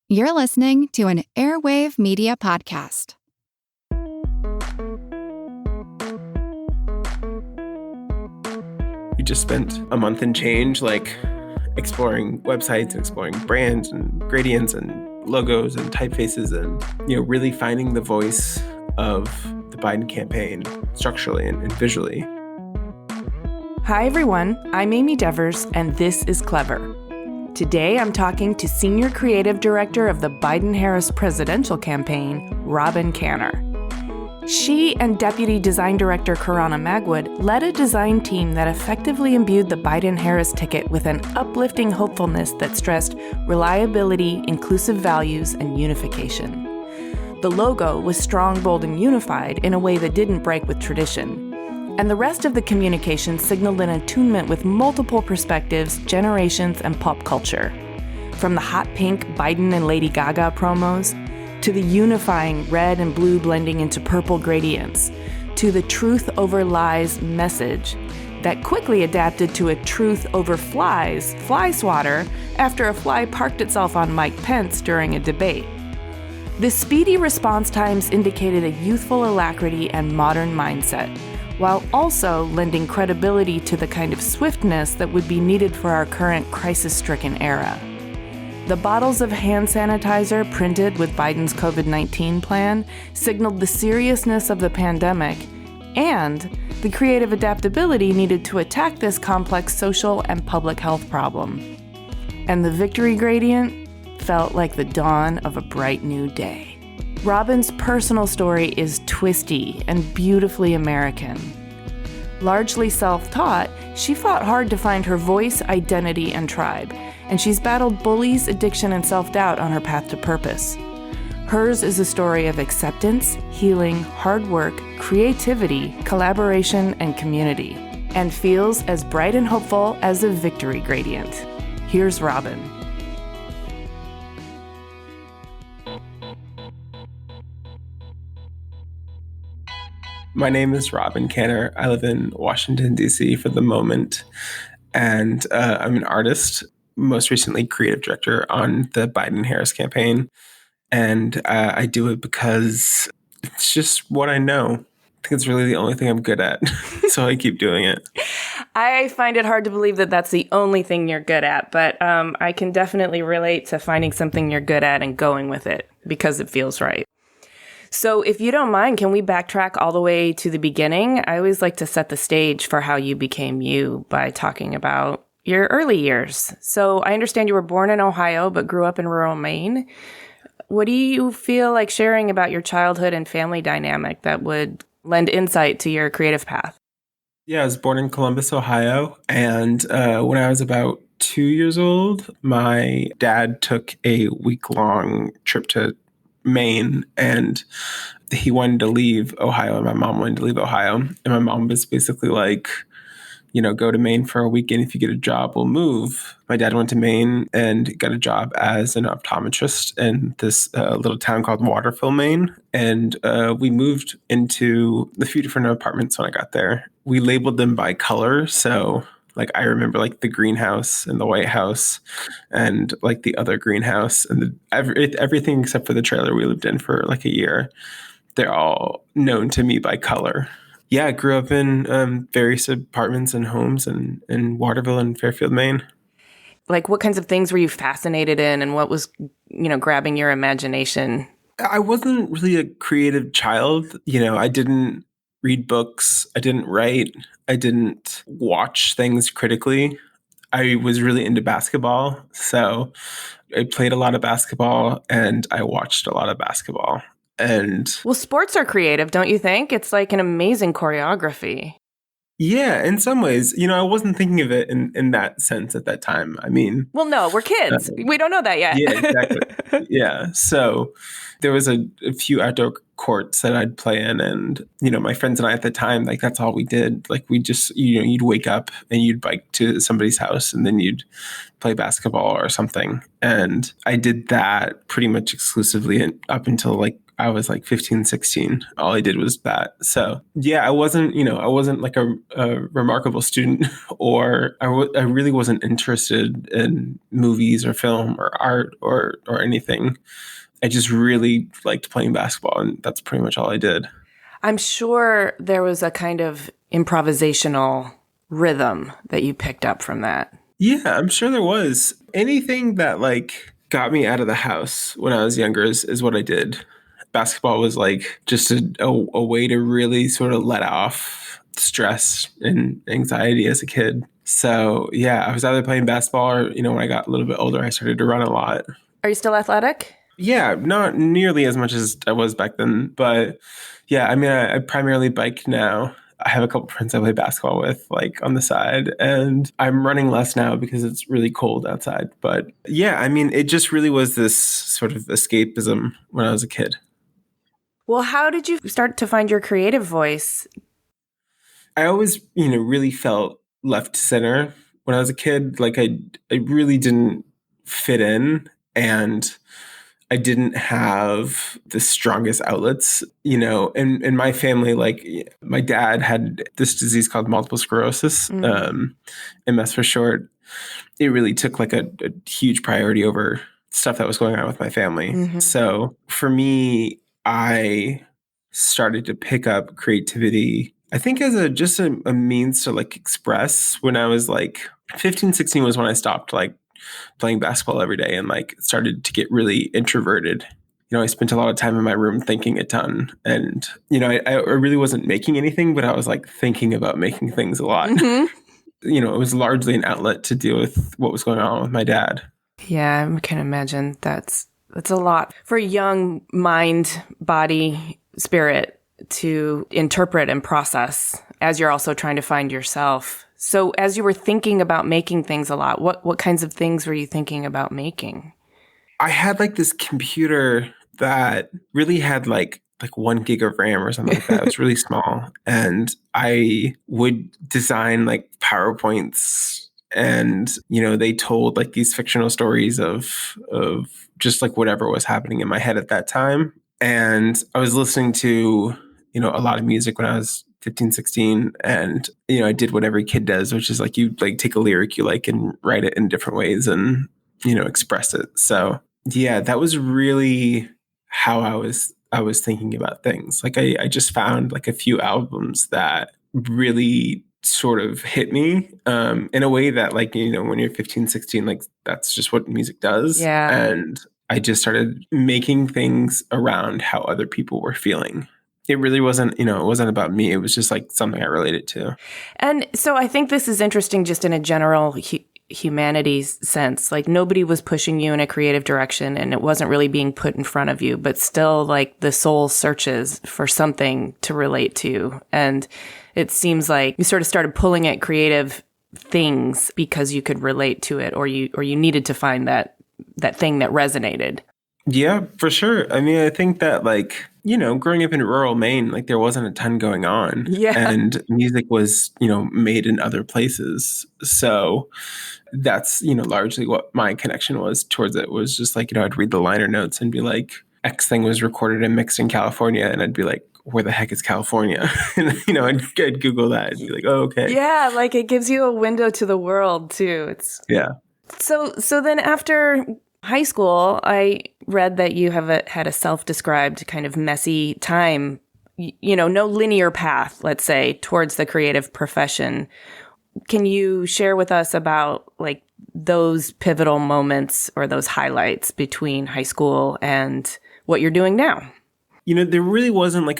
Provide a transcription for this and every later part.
You're listening to an Airwave Media Podcast. We just spent a month and change, exploring websites, exploring brands and gradients and logos and typefaces and, really finding the voice of the Biden campaign structurally and visually. Hi, everyone. I'm Amy Devers, and this is Clever. Today, I'm talking to Senior Creative Director of the Biden-Harris presidential campaign, Robyn Kanner. She and Deputy Design Director Carahna Magwood led a design team that effectively imbued the Biden-Harris ticket with an uplifting hopefulness that stressed reliability, inclusive values, and unification. The logo was strong, bold, and unified in a way that didn't break with tradition. And the rest of the communication signaled an attunement with multiple perspectives, generations, and pop culture. From the hot pink Biden and Lady Gaga promos, to the unifying red and blue blending into purple gradients, to the truth over lies message that quickly adapted to a truth over flies fly swatter after a fly parked itself on Mike Pence during a debate. The speedy response times indicated a youthful alacrity and modern mindset, while also lending credibility to the kind of swiftness that would be needed for our current crisis-stricken era. The bottles of hand sanitizer printed with Biden's COVID-19 plan signaled the seriousness of the pandemic and the creative adaptability needed to attack this complex social and public health problem. And the victory gradient felt like the dawn of a bright new day. Robyn's personal story is twisty and beautifully American. Largely self-taught, she fought hard to find her voice, identity, and tribe, and she's battled bullies, addiction, and self-doubt on her path to purpose. Hers is a story of acceptance, healing, hard work, creativity, collaboration, and community, and feels as bright and hopeful as a victory gradient. Here's Robyn. My name is Robyn Kanner. I live in Washington, D.C. for the moment, and I'm an artist, most recently creative director on the Biden-Harris campaign, and I do it because it's just what I know. I think it's really the only thing I'm good at, so I keep doing it. I find it hard to believe that that's the only thing you're good at, but I can definitely relate to finding something you're good at and going with it because it feels right. So if you don't mind, can we backtrack all the way to the beginning? I always like to set the stage for how you became you by talking about your early years. So I understand you were born in Ohio, but grew up in rural Maine. What do you feel like sharing about your childhood and family dynamic that would lend insight to your creative path? Yeah, I was born in Columbus, Ohio, and when I was about 2 years old, my dad took a week-long trip to Maine, and he wanted to leave Ohio, and my mom wanted to leave Ohio, and my mom was basically like, go to Maine for a weekend. If you get a job, we'll move. My dad went to Maine and got a job as an optometrist in this little town called Waterville, Maine. And we moved into a few different apartments when I got there. We labeled them by color. So I remember the greenhouse and the White House and the other greenhouse and everything except for the trailer we lived in for a year. They're all known to me by color. Yeah, I grew up in various apartments and homes in Waterville and Fairfield, Maine. What kinds of things were you fascinated in, and what was, grabbing your imagination? I wasn't really a creative child. I didn't read books. I didn't write. I didn't watch things critically. I was really into basketball. So I played a lot of basketball and I watched a lot of basketball. Well, sports are creative, don't you think? It's like an amazing choreography. Yeah, in some ways. I wasn't thinking of it in that sense at that time. I mean... Well, no, we're kids. We don't know that yet. Yeah, exactly. Yeah. So there was a few outdoor courts that I'd play in. And, my friends and I at the time, that's all we did. We just, you'd wake up and you'd bike to somebody's house and then you'd play basketball or something. And I did that pretty much exclusively up until I was like 15, 16. All I did was that. So yeah, I wasn't like a remarkable student or I really wasn't interested in movies or film or art or anything. I just really liked playing basketball, and that's pretty much all I did. I'm sure there was a kind of improvisational rhythm that you picked up from that. Yeah, I'm sure there was. Anything that like got me out of the house when I was younger is what I did. Basketball was like just a way to really sort of let off stress and anxiety as a kid. So yeah, I was either playing basketball or, when I got a little bit older, I started to run a lot. Are you still athletic? Yeah, not nearly as much as I was back then. But yeah, I mean, I primarily bike now. I have a couple friends I play basketball with, like on the side, and I'm running less now because it's really cold outside. But yeah, I mean, it just really was this sort of escapism when I was a kid. Well, how did you start to find your creative voice? I always, really felt left to center when I was a kid. Like I really didn't fit in, and I didn't have the strongest outlets, in my family. Like my dad had this disease called multiple sclerosis, MS for short. It really took like a huge priority over stuff that was going on with my family. Mm-hmm. So for me, I started to pick up creativity, I think as a means to like express. When I was like 15, 16 was when I stopped like playing basketball every day and like started to get really introverted. I spent a lot of time in my room thinking a ton, and I really wasn't making anything, but I was like thinking about making things a lot. Mm-hmm. It was largely an outlet to deal with what was going on with my dad. Yeah, I can imagine that's a lot for a young mind, body, spirit to interpret and process as you're also trying to find yourself. So as you were thinking about making things a lot, what kinds of things were you thinking about making? I had like this computer that really had like 1 gig of RAM or something like that. It was really small. And I would design like PowerPoints, and, they told like these fictional stories of just like whatever was happening in my head at that time. And I was listening to, a lot of music when I was 15, 16. And, I did what every kid does, which is like you like take a lyric you like and write it in different ways and, express it. So yeah, that was really how I was thinking about things. Like I just found like a few albums that really sort of hit me in a way that like, when you're 15, 16, like that's just what music does. Yeah. And I just started making things around how other people were feeling. It really wasn't, it wasn't about me. It was just like something I related to. And so I think this is interesting just in a general humanities sense. Like nobody was pushing you in a creative direction and it wasn't really being put in front of you, but still like the soul searches for something to relate to. And it seems like you sort of started pulling at creative things because you could relate to it, or you needed to find that thing that resonated. Yeah, for sure. I mean, I think that like, growing up in rural Maine, like there wasn't a ton going on. Yeah. And music was, made in other places. So that's, largely what my connection was towards it, was just like, I'd read the liner notes and be like, X thing was recorded and mixed in California. And I'd be like, where the heck is California? And, I'd Google that and be like, oh, okay. Yeah. Like it gives you a window to the world too. Yeah. So then after high school, I read that you had a self-described kind of messy time, no linear path, let's say, towards the creative profession. Can you share with us about like those pivotal moments or those highlights between high school and what you're doing now? There really wasn't like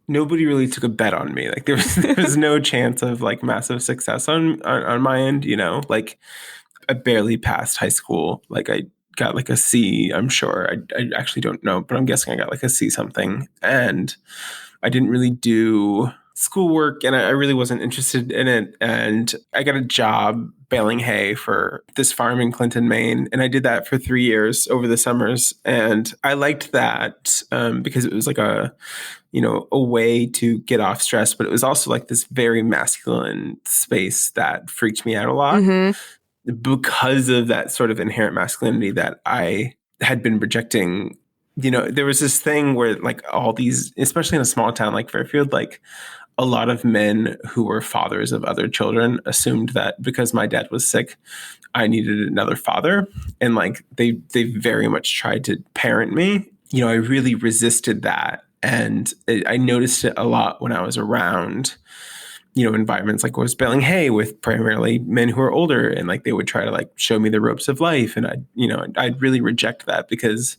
nobody really took a bet on me. Like there was no chance of like massive success on my end, like I barely passed high school. Like I got like a C, I'm sure. I actually don't know, but I'm guessing I got like a C something. And I didn't really do schoolwork and I really wasn't interested in it. And I got a job baling hay for this farm in Clinton, Maine. And I did that for 3 years over the summers. And I liked that because it was like a way to get off stress, but it was also like this very masculine space that freaked me out a lot. Mm-hmm. Because of that sort of inherent masculinity that I had been projecting There was this thing where like all these, especially in a small town like Fairfield, like a lot of men who were fathers of other children assumed that because my dad was sick, I needed another father. And like they very much tried to parent me. I really resisted that. And I noticed it a lot when I was around, environments like I was baling hay with primarily men who are older, and like they would try to like show me the ropes of life. And I'd really reject that because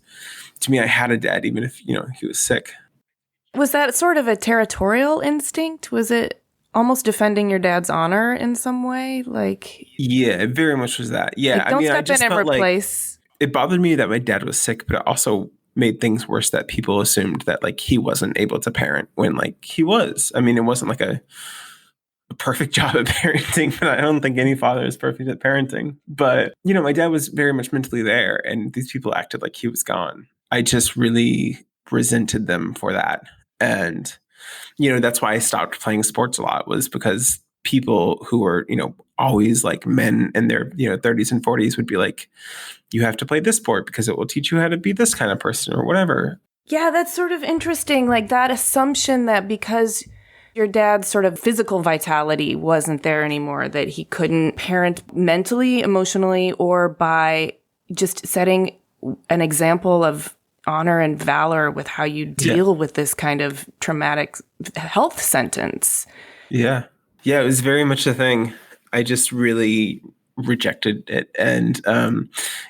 to me, I had a dad, even if, he was sick. Was that sort of a territorial instinct? Was it almost defending your dad's honor in some way? Like, yeah, it very much was that. Yeah. Like, don't step in and replace. Like it bothered me that my dad was sick, but it also made things worse that people assumed that like he wasn't able to parent when like he was. I mean, it wasn't like a perfect job at parenting, but I don't think any father is perfect at parenting. But, my dad was very much mentally there, and these people acted like he was gone. I just really resented them for that. And, that's why I stopped playing sports a lot, was because people who were, always like men in their, 30s and 40s would be like, you have to play this sport because it will teach you how to be this kind of person or whatever. Yeah, that's sort of interesting. Like that assumption that because your dad's sort of physical vitality wasn't there anymore, that he couldn't parent mentally, emotionally, or by just setting an example of honor and valor with how you deal with this kind of traumatic health sentence. Yeah. Yeah, it was very much a thing. I just really rejected it. And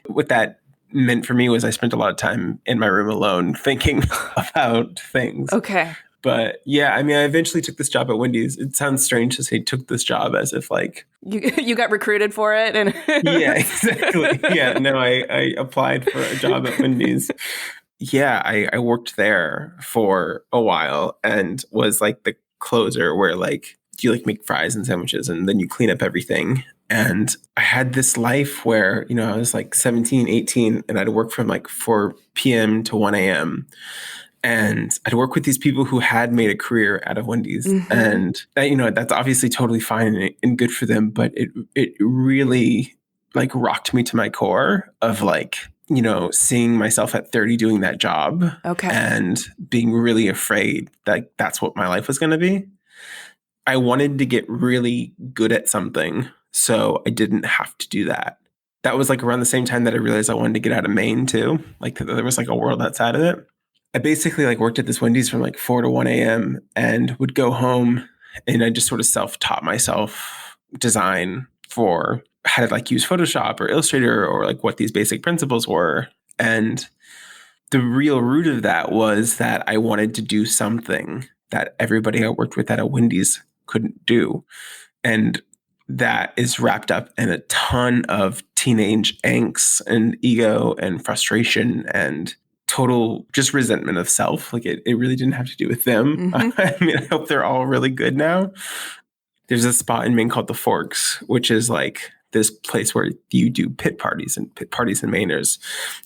what that meant for me was I spent a lot of time in my room alone thinking about things. Okay. But yeah, I mean, I eventually took this job at Wendy's. It sounds strange to say took this job as if like... You got recruited for it? And yeah, exactly. Yeah, no, I applied for a job at Wendy's. Yeah, I worked there for a while and was like the closer where like you like make fries and sandwiches and then you clean up everything. And I had this life where, I was like 17, 18 and I'd work from like 4 p.m. to 1 a.m. And I'd work with these people who had made a career out of Wendy's. Mm-hmm. And, that's obviously totally fine and good for them. But it really like rocked me to my core of like, seeing myself at 30 doing that job. Okay. And being really afraid that that's what my life was going to be. I wanted to get really good at something so I didn't have to do that. That was like around the same time that I realized I wanted to get out of Maine too. Like there was like a world outside of it. I basically like worked at this Wendy's from like 4 to 1 a.m. and would go home and I just sort of self-taught myself design for how to like use Photoshop or Illustrator or like what these basic principles were. And the real root of that was that I wanted to do something that everybody I worked with at a Wendy's couldn't do. And that is wrapped up in a ton of teenage angst and ego and frustration and total just resentment of self. Like it really didn't have to do with them. Mm-hmm. I mean, I hope they're all really good now. There's a spot in Maine called the Forks, which is like this place where you do pit parties, and pit parties in Maine is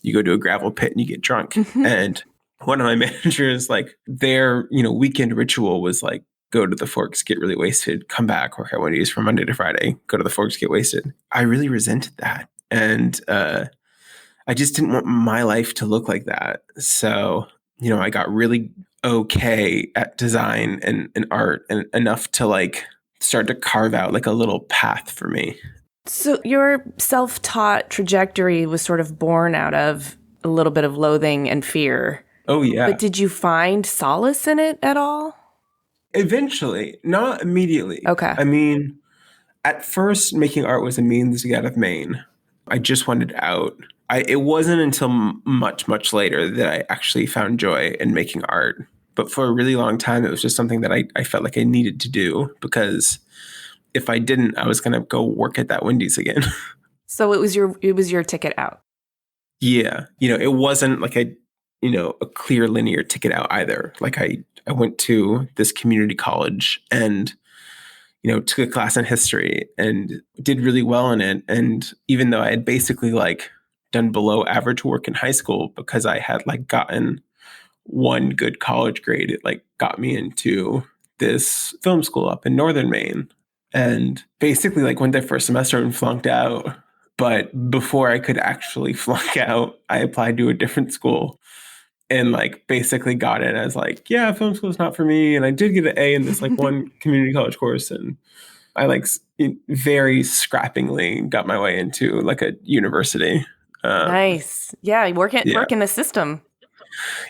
you go to a gravel pit and you get drunk. Mm-hmm. And one of my managers, like their, weekend ritual was like, go to the Forks, get really wasted, come back, work at Wendy's from Monday to Friday, go to the Forks, get wasted. I really resented that. And, I just didn't want my life to look like that. So, I got really okay at design and art and enough to like start to carve out like a little path for me. So your self-taught trajectory was sort of born out of a little bit of loathing and fear. Oh, yeah. But did you find solace in it at all? Eventually, not immediately. Okay. I mean, at first, making art was a means to get out of Maine. I just wanted out. It wasn't until much, much later that I actually found joy in making art. But for a really long time, it was just something that I felt like I needed to do because if I didn't, I was going to go work at that Wendy's again. So it was your ticket out. Yeah. It wasn't like a clear linear ticket out either. Like I went to this community college and, took a class in history and did really well in it. And even though I had basically like done below average work in high school because I had like gotten one good college grade, it like got me into this film school up in northern Maine. And basically like went there for a semester and flunked out. But before I could actually flunk out, I applied to a different school and like basically got in as like, yeah, film school's not for me. And I did get an A in this like one community college course. And I like very scrappingly got my way into like a university. Nice. Yeah, work in the system.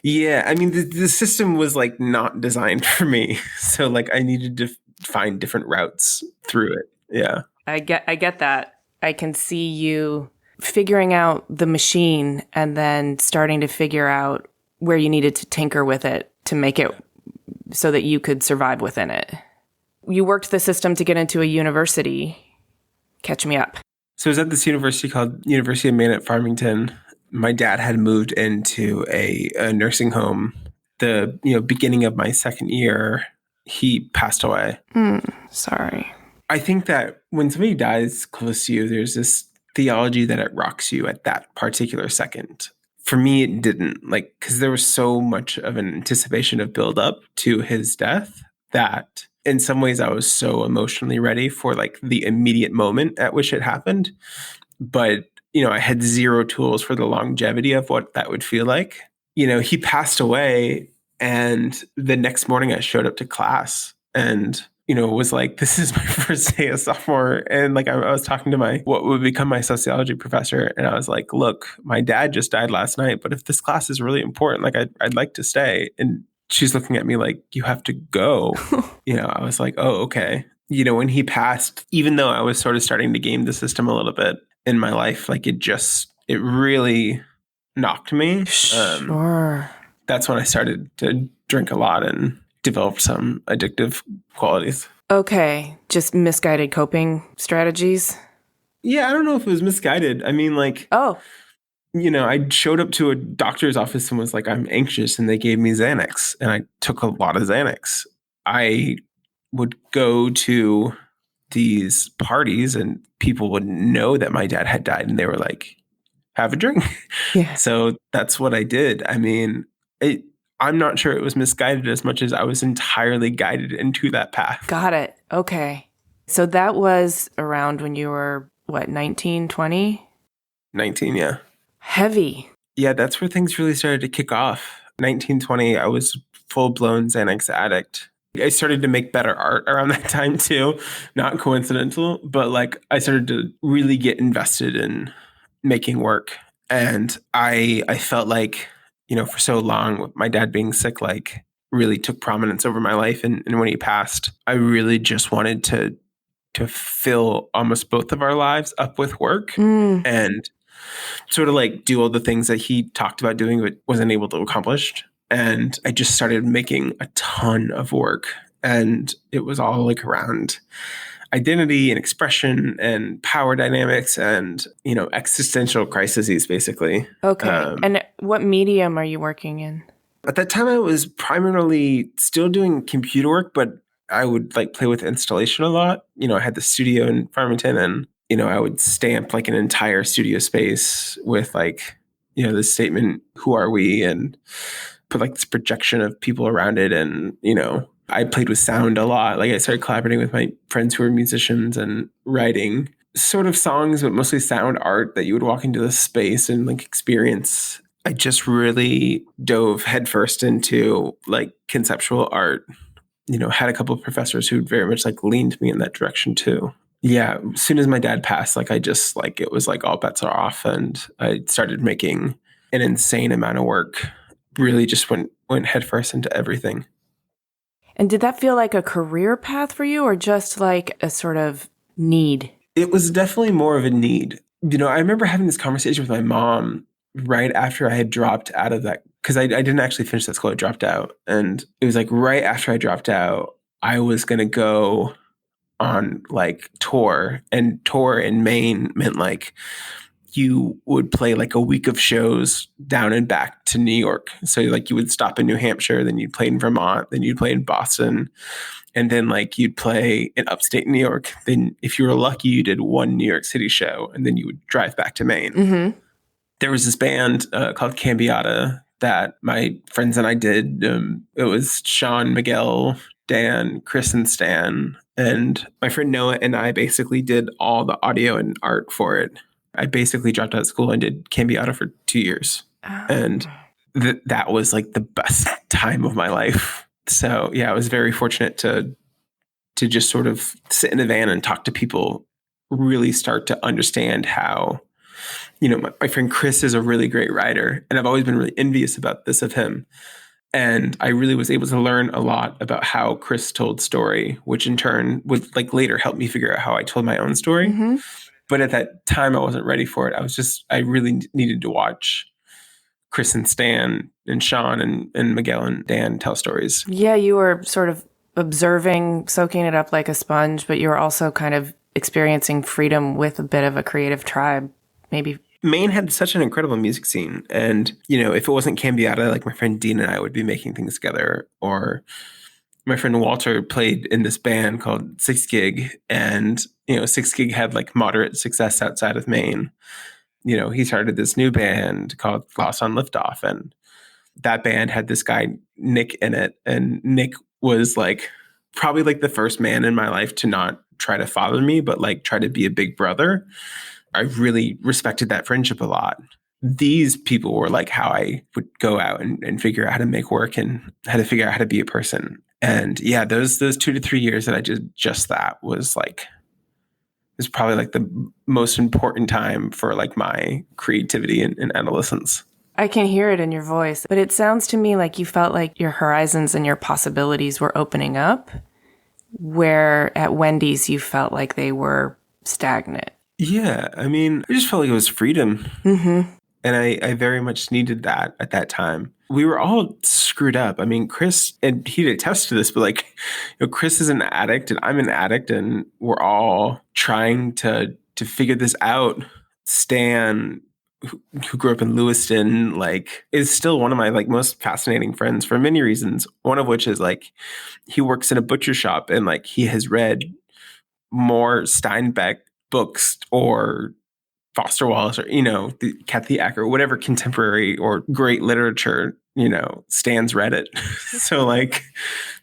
Yeah, I mean, the system was like not designed for me. So like I needed to find different routes through it. Yeah. I get that. I can see you figuring out the machine and then starting to figure out where you needed to tinker with it to make it so that you could survive within it. You worked the system to get into a university. Catch me up. So I was at this university called University of Maine at Farmington. My dad had moved into a nursing home. The beginning of my second year, he passed away. Sorry. I think that when somebody dies close to you, there's this theology that it rocks you at that particular second. For me, it didn't, like, because there was so much of an anticipation of build up to his death that in some ways I was so emotionally ready for like the immediate moment at which it happened. But, I had zero tools for the longevity of what that would feel like. He passed away, and the next morning I showed up to class and was like, this is my first day as sophomore. And like, I was talking to what would become my sociology professor. And I was like, look, my dad just died last night, but if this class is really important, like I'd like to stay. And she's looking at me like, you have to go. I was like, oh, okay. When he passed, even though I was sort of starting to game the system a little bit in my life, like it really knocked me. Sure. That's when I started to drink a lot and develop some addictive qualities. Okay. Just misguided coping strategies? Yeah, I don't know if it was misguided. I mean, like, I showed up to a doctor's office and was like, I'm anxious. And they gave me Xanax. And I took a lot of Xanax. I would go to these parties and people would know that my dad had died. And they were like, have a drink. Yeah. So that's what I did. I mean, I'm not sure it was misguided as much as I was entirely guided into that path. Got it. Okay. So that was around when you were, 19, 20? 19, yeah. Heavy. Yeah, that's where things really started to kick off. 1920, I was full-blown Xanax addict. I started to make better art around that time too. Not coincidental, but like I started to really get invested in making work. And I felt like, for so long, with my dad being sick, like really took prominence over my life. And when he passed, I really just wanted to fill almost both of our lives up with work and sort of like do all the things that he talked about doing but wasn't able to accomplish. And I just started making a ton of work. And it was all like around identity and expression and power dynamics and, existential crises, basically. Okay. And what medium are you working in? At that time, I was primarily still doing computer work, but I would like play with installation a lot. I had the studio in Farmington and, I would stamp like an entire studio space with like, the statement, who are we? And put like this projection of people around it. And, I played with sound a lot. Like I started collaborating with my friends who were musicians and writing sort of songs, but mostly sound art that you would walk into the space and like experience. I just really dove headfirst into like conceptual art. Had a couple of professors who very much like leaned me in that direction too. Yeah, as soon as my dad passed, like I just like it was like all bets are off, and I started making an insane amount of work. Really, just went headfirst into everything. And did that feel like a career path for you, or just like a sort of need? It was definitely more of a need. I remember having this conversation with my mom right after I had dropped out of that, because I didn't actually finish that school. I dropped out. And it was like right after I dropped out, I was going to go on like tour. And tour in Maine meant like you would play like a week of shows down and back to New York. So like you would stop in New Hampshire, then you'd play in Vermont, then you'd play in Boston. And then like you'd play in upstate New York. Then if you were lucky, you did one New York City show, and then you would drive back to Maine. Mm-hmm. There was this band called Cambiata that my friends and I did. It was Sean, Miguel, Dan, Chris, and Stan. And my friend Noah and I basically did all the audio and art for it. I basically dropped out of school and did Cambiata for 2 years. Oh. And that was like the best time of my life. So yeah, I was very fortunate to just sort of sit in a van and talk to people, really start to understand how, my friend Chris is a really great writer, and I've always been really envious about this of him. And I really was able to learn a lot about how Chris told story, which in turn would like later help me figure out how I told my own story. Mm-hmm. But at that time, I wasn't ready for it. I really needed to watch Chris and Stan and Sean and Miguel and Dan tell stories. Yeah, you were sort of observing, soaking it up like a sponge, but you were also kind of experiencing freedom with a bit of a creative tribe, maybe. Maine had such an incredible music scene. And, if it wasn't Cambiata, like my friend Dean and I would be making things together. Or my friend Walter played in this band called Six Gig. And, Six Gig had like moderate success outside of Maine. He started this new band called Lost on Liftoff. And that band had this guy, Nick, in it. And Nick was like probably like the first man in my life to not try to father me, but like try to be a big brother. I really respected that friendship a lot. These people were like how I would go out and figure out how to make work and how to figure out how to be a person. And yeah, those 2 to 3 years that I did just that was probably like the most important time for like my creativity and adolescence. I can hear it in your voice, but it sounds to me like you felt like your horizons and your possibilities were opening up, where at Wendy's you felt like they were stagnant. Yeah, I mean, I just felt like it was freedom. Mm-hmm. And I very much needed that at that time. We were all screwed up. I mean, Chris, and he'd attest to this, but like, Chris is an addict and I'm an addict and we're all trying to figure this out. Stan, who grew up in Lewiston, like is still one of my like most fascinating friends for many reasons. One of which is like, he works in a butcher shop and like he has read more Steinbeck books or Foster Wallace or, the Kathy Acker, whatever contemporary or great literature, Stan's read it. So like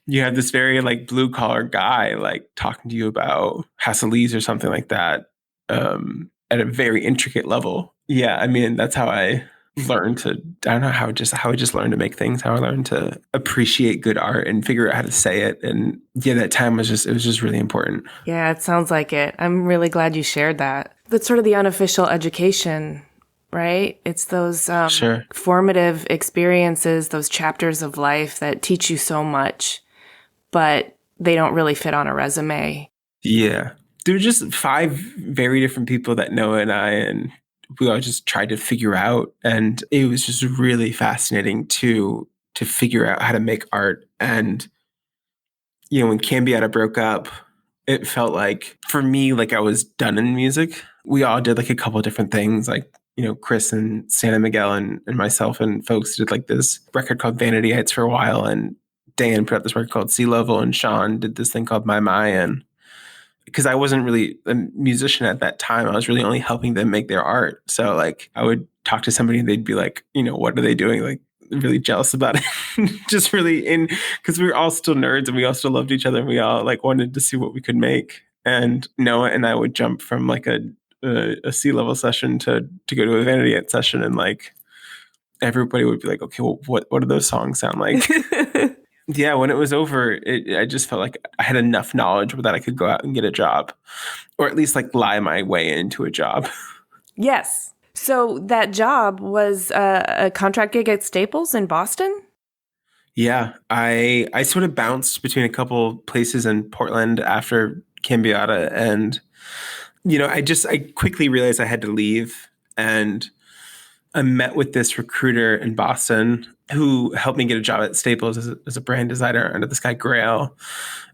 you have this very like blue collar guy, like talking to you about Hasselese or something like that at a very intricate level. Yeah. I mean, that's how I learned to, I don't know how I just learned to make things, how I learned to appreciate good art and figure out how to say it. And yeah, that time was just really important. Yeah, it sounds like it. I'm really glad you shared that. That's sort of the unofficial education, right? It's those Sure. formative experiences, those chapters of life that teach you so much, but they don't really fit on a resume. Yeah. There were just 5 very different people that Noah and I, and we all just tried to figure out. And it was just really fascinating to figure out how to make art. And, when Cambiata broke up, it felt like, for me, like I was done in music. We all did like a couple of different things. Like, Chris and Santa Miguel and myself and folks did like this record called Vanity Heights for a while. And Dan put out this record called Sea Level. And Sean did this thing called My. And because I wasn't really a musician at that time, I was really only helping them make their art. So like I would talk to somebody and they'd be like, what are they doing? Like really jealous about it. Just really because we were all still nerds and we all still loved each other and we all like wanted to see what we could make. And Noah and I would jump from like a Sea Level session to go to a Vanity Heights session, and like everybody would be like, okay, well, what do those songs sound like? Yeah, when it was over, I just felt like I had enough knowledge that I could go out and get a job, or at least like lie my way into a job. Yes. So that job was a contract gig at Staples in Boston? Yeah, I sort of bounced between a couple places in Portland after Cambiata, and I quickly realized I had to leave, and I met with this recruiter in Boston who helped me get a job at Staples as a brand designer under this guy Grail.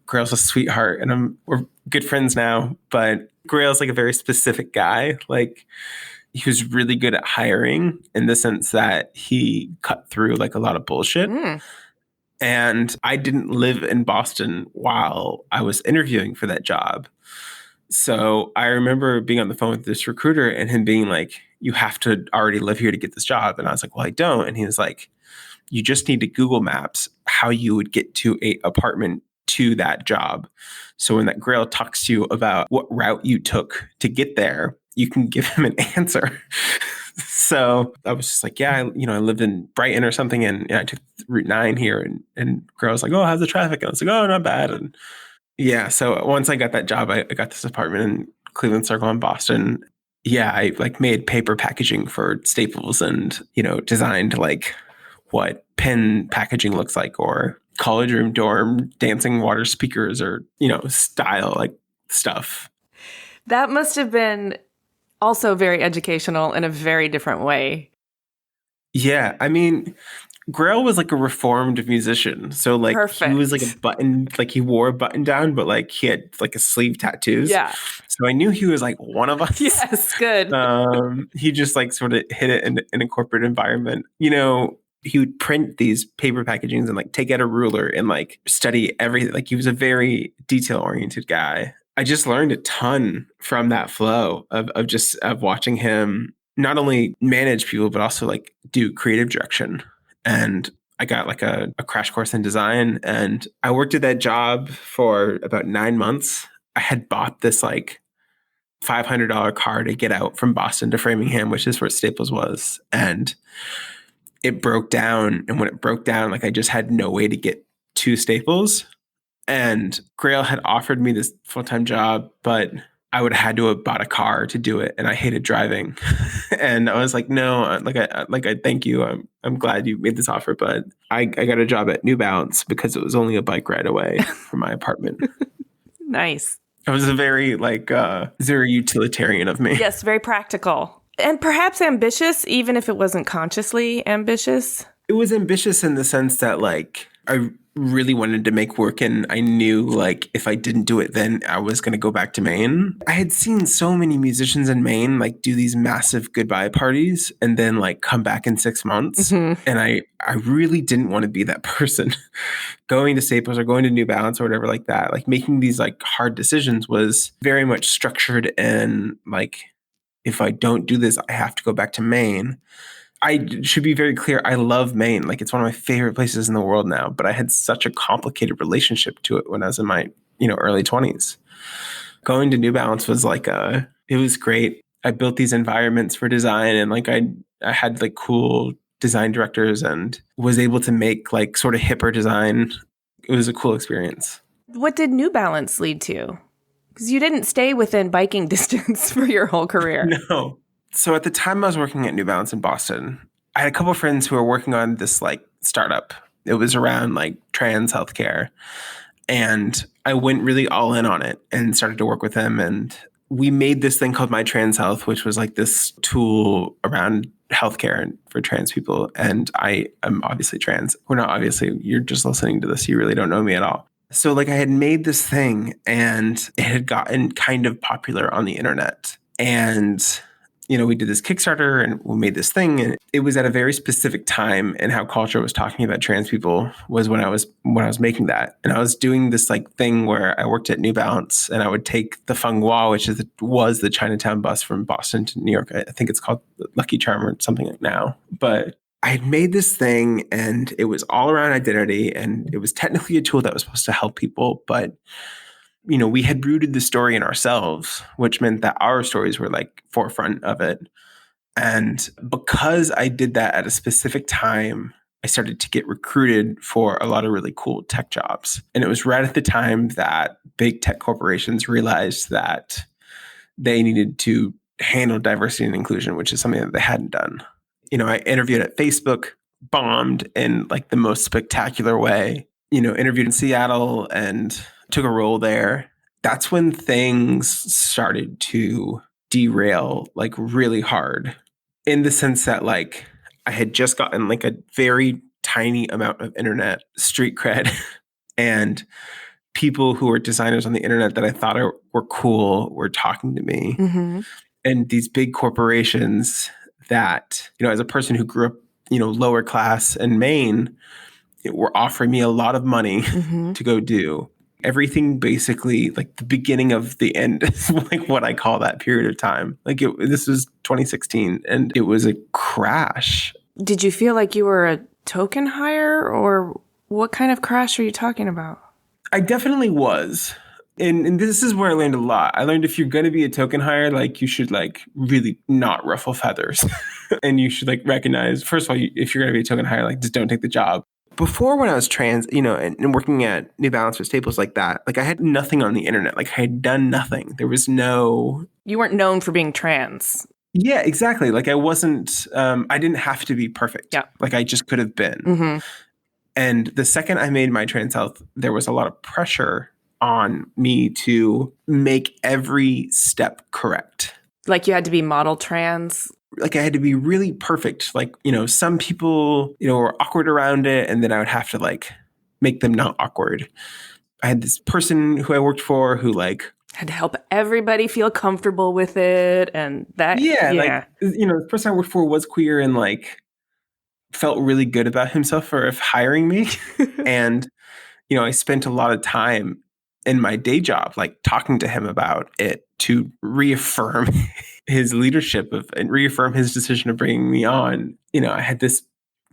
Grail's a sweetheart, and we're good friends now. But Grail's like a very specific guy. Like he was really good at hiring in the sense that he cut through like a lot of bullshit. And I didn't live in Boston while I was interviewing for that job. So I remember being on the phone with this recruiter and him being like, you have to already live here to get this job. And I was like, well, I don't. And he was like, you just need to Google Maps how you would get to an apartment to that job. So when that Grail talks to you about what route you took to get there, you can give him an answer. So I was just like, yeah, I lived in Brighton or something, and I took Route 9 here, and girl was like, oh, how's the traffic? And I was like, oh, not bad. And yeah, so once I got that job, I got this apartment in Cleveland Circle in Boston. Yeah, I like made paper packaging for Staples and, designed like what pen packaging looks like, or college room dorm dancing water speakers, or, style like stuff. That must have been also very educational in a very different way. Yeah, I mean, Grail was like a reformed musician. So like Perfect. He was like a button, like he wore a button down, but like he had like a sleeve tattoos. Yeah. So I knew he was like one of us. Yes, good. He just like sort of hit it in a corporate environment. He would print these paper packagings and like take out a ruler and like study everything. Like he was a very detail oriented guy. I just learned a ton from that flow of watching him not only manage people, but also like do creative direction. And I got like a crash course in design, and I worked at that job for about 9 months. I had bought this like $500 car to get out from Boston to Framingham, which is where Staples was. And it broke down. And when it broke down, like I just had no way to get to Staples. And Grail had offered me this full-time job, but I would have had to have bought a car to do it, and I hated driving. And I was like, no, I thank you. I'm glad you made this offer, but I got a job at New Balance because it was only a bike ride away from my apartment. Nice. It was a very very utilitarian of me. Yes, very practical. And perhaps ambitious, even if it wasn't consciously ambitious. It was ambitious in the sense that like I really wanted to make work, and I knew like if I didn't do it, then I was going to go back to Maine. I had seen so many musicians in Maine like do these massive goodbye parties and then like come back in 6 months. Mm-hmm. And I really didn't want to be that person. Going to Staples or going to New Balance or whatever like that, like making these like hard decisions was very much structured in like, if I don't do this, I have to go back to Maine. I should be very clear. I love Maine. Like it's one of my favorite places in the world now, but I had such a complicated relationship to it when I was in my, early 20s. Going to New Balance was like it was great. I built these environments for design, and like I had like cool design directors and was able to make like sort of hipper design. It was a cool experience. What did New Balance lead to? Because you didn't stay within biking distance for your whole career. No. So at the time I was working at New Balance in Boston, I had a couple of friends who were working on this like startup. It was around like trans healthcare. And I went really all in on it and started to work with them. And we made this thing called My Trans Health, which was like this tool around healthcare for trans people. And I am obviously trans. We're not obviously, you're just listening to this. You really don't know me at all. So like I had made this thing, and it had gotten kind of popular on the internet. And we did this Kickstarter and we made this thing, and it was at a very specific time in how culture was talking about trans people was when I was making that. And I was doing this like thing where I worked at New Balance, and I would take the Feng Hua, which was the Chinatown bus from Boston to New York. I think it's called Lucky Charm or something like now. But I had made this thing, and it was all around identity, and it was technically a tool that was supposed to help people, but we had rooted the story in ourselves, which meant that our stories were like forefront of it. And because I did that at a specific time, I started to get recruited for a lot of really cool tech jobs. And it was right at the time that big tech corporations realized that they needed to handle diversity and inclusion, which is something that they hadn't done. I interviewed at Facebook, bombed in like the most spectacular way, interviewed in Seattle and took a role there. That's when things started to derail like really hard, in the sense that like I had just gotten like a very tiny amount of internet street cred and people who were designers on the internet that I thought were cool were talking to me. Mm-hmm. And these big corporations that, as a person who grew up, lower class in Maine, were offering me a lot of money mm-hmm. to go do. Everything basically, like the beginning of the end is like what I call that period of time. Like this was 2016, and it was a crash. Did you feel like you were a token hire, or what kind of crash are you talking about? I definitely was. And this is where I learned a lot. I learned if you're going to be a token hire, like you should like really not ruffle feathers. And you should like recognize, first of all, if you're going to be a token hire, like just don't take the job. Before, when I was trans, and working at New Balance or Staples like that, like I had nothing on the internet. Like I had done nothing. There was no... You weren't known for being trans. Yeah, exactly. Like I wasn't, I didn't have to be perfect. Yeah. Like I just could have been. Mm-hmm. And the second I made my trans health, there was a lot of pressure on me to make every step correct. Like you had to be model trans. Like I had to be really perfect. Like, some people, were awkward around it, and then I would have to like make them not awkward. I had this person who I worked for who like had to help everybody feel comfortable with it. And that, like, the person I worked for was queer and like felt really good about himself for hiring me. And, I spent a lot of time in my day job, like talking to him about it to reaffirm his leadership and reaffirm his decision of bringing me on. I had this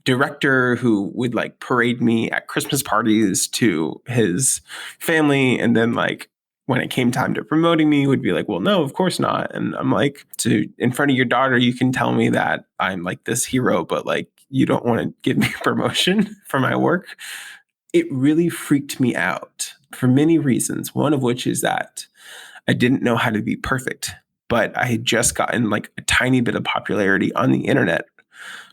director who would like parade me at Christmas parties to his family. And then like when it came time to promoting me, would be like, well, no, of course not. And I'm like, in front of your daughter, you can tell me that I'm like this hero, but like, you don't want to give me a promotion for my work. It really freaked me out for many reasons. One of which is that I didn't know how to be perfect, but I had just gotten like a tiny bit of popularity on the internet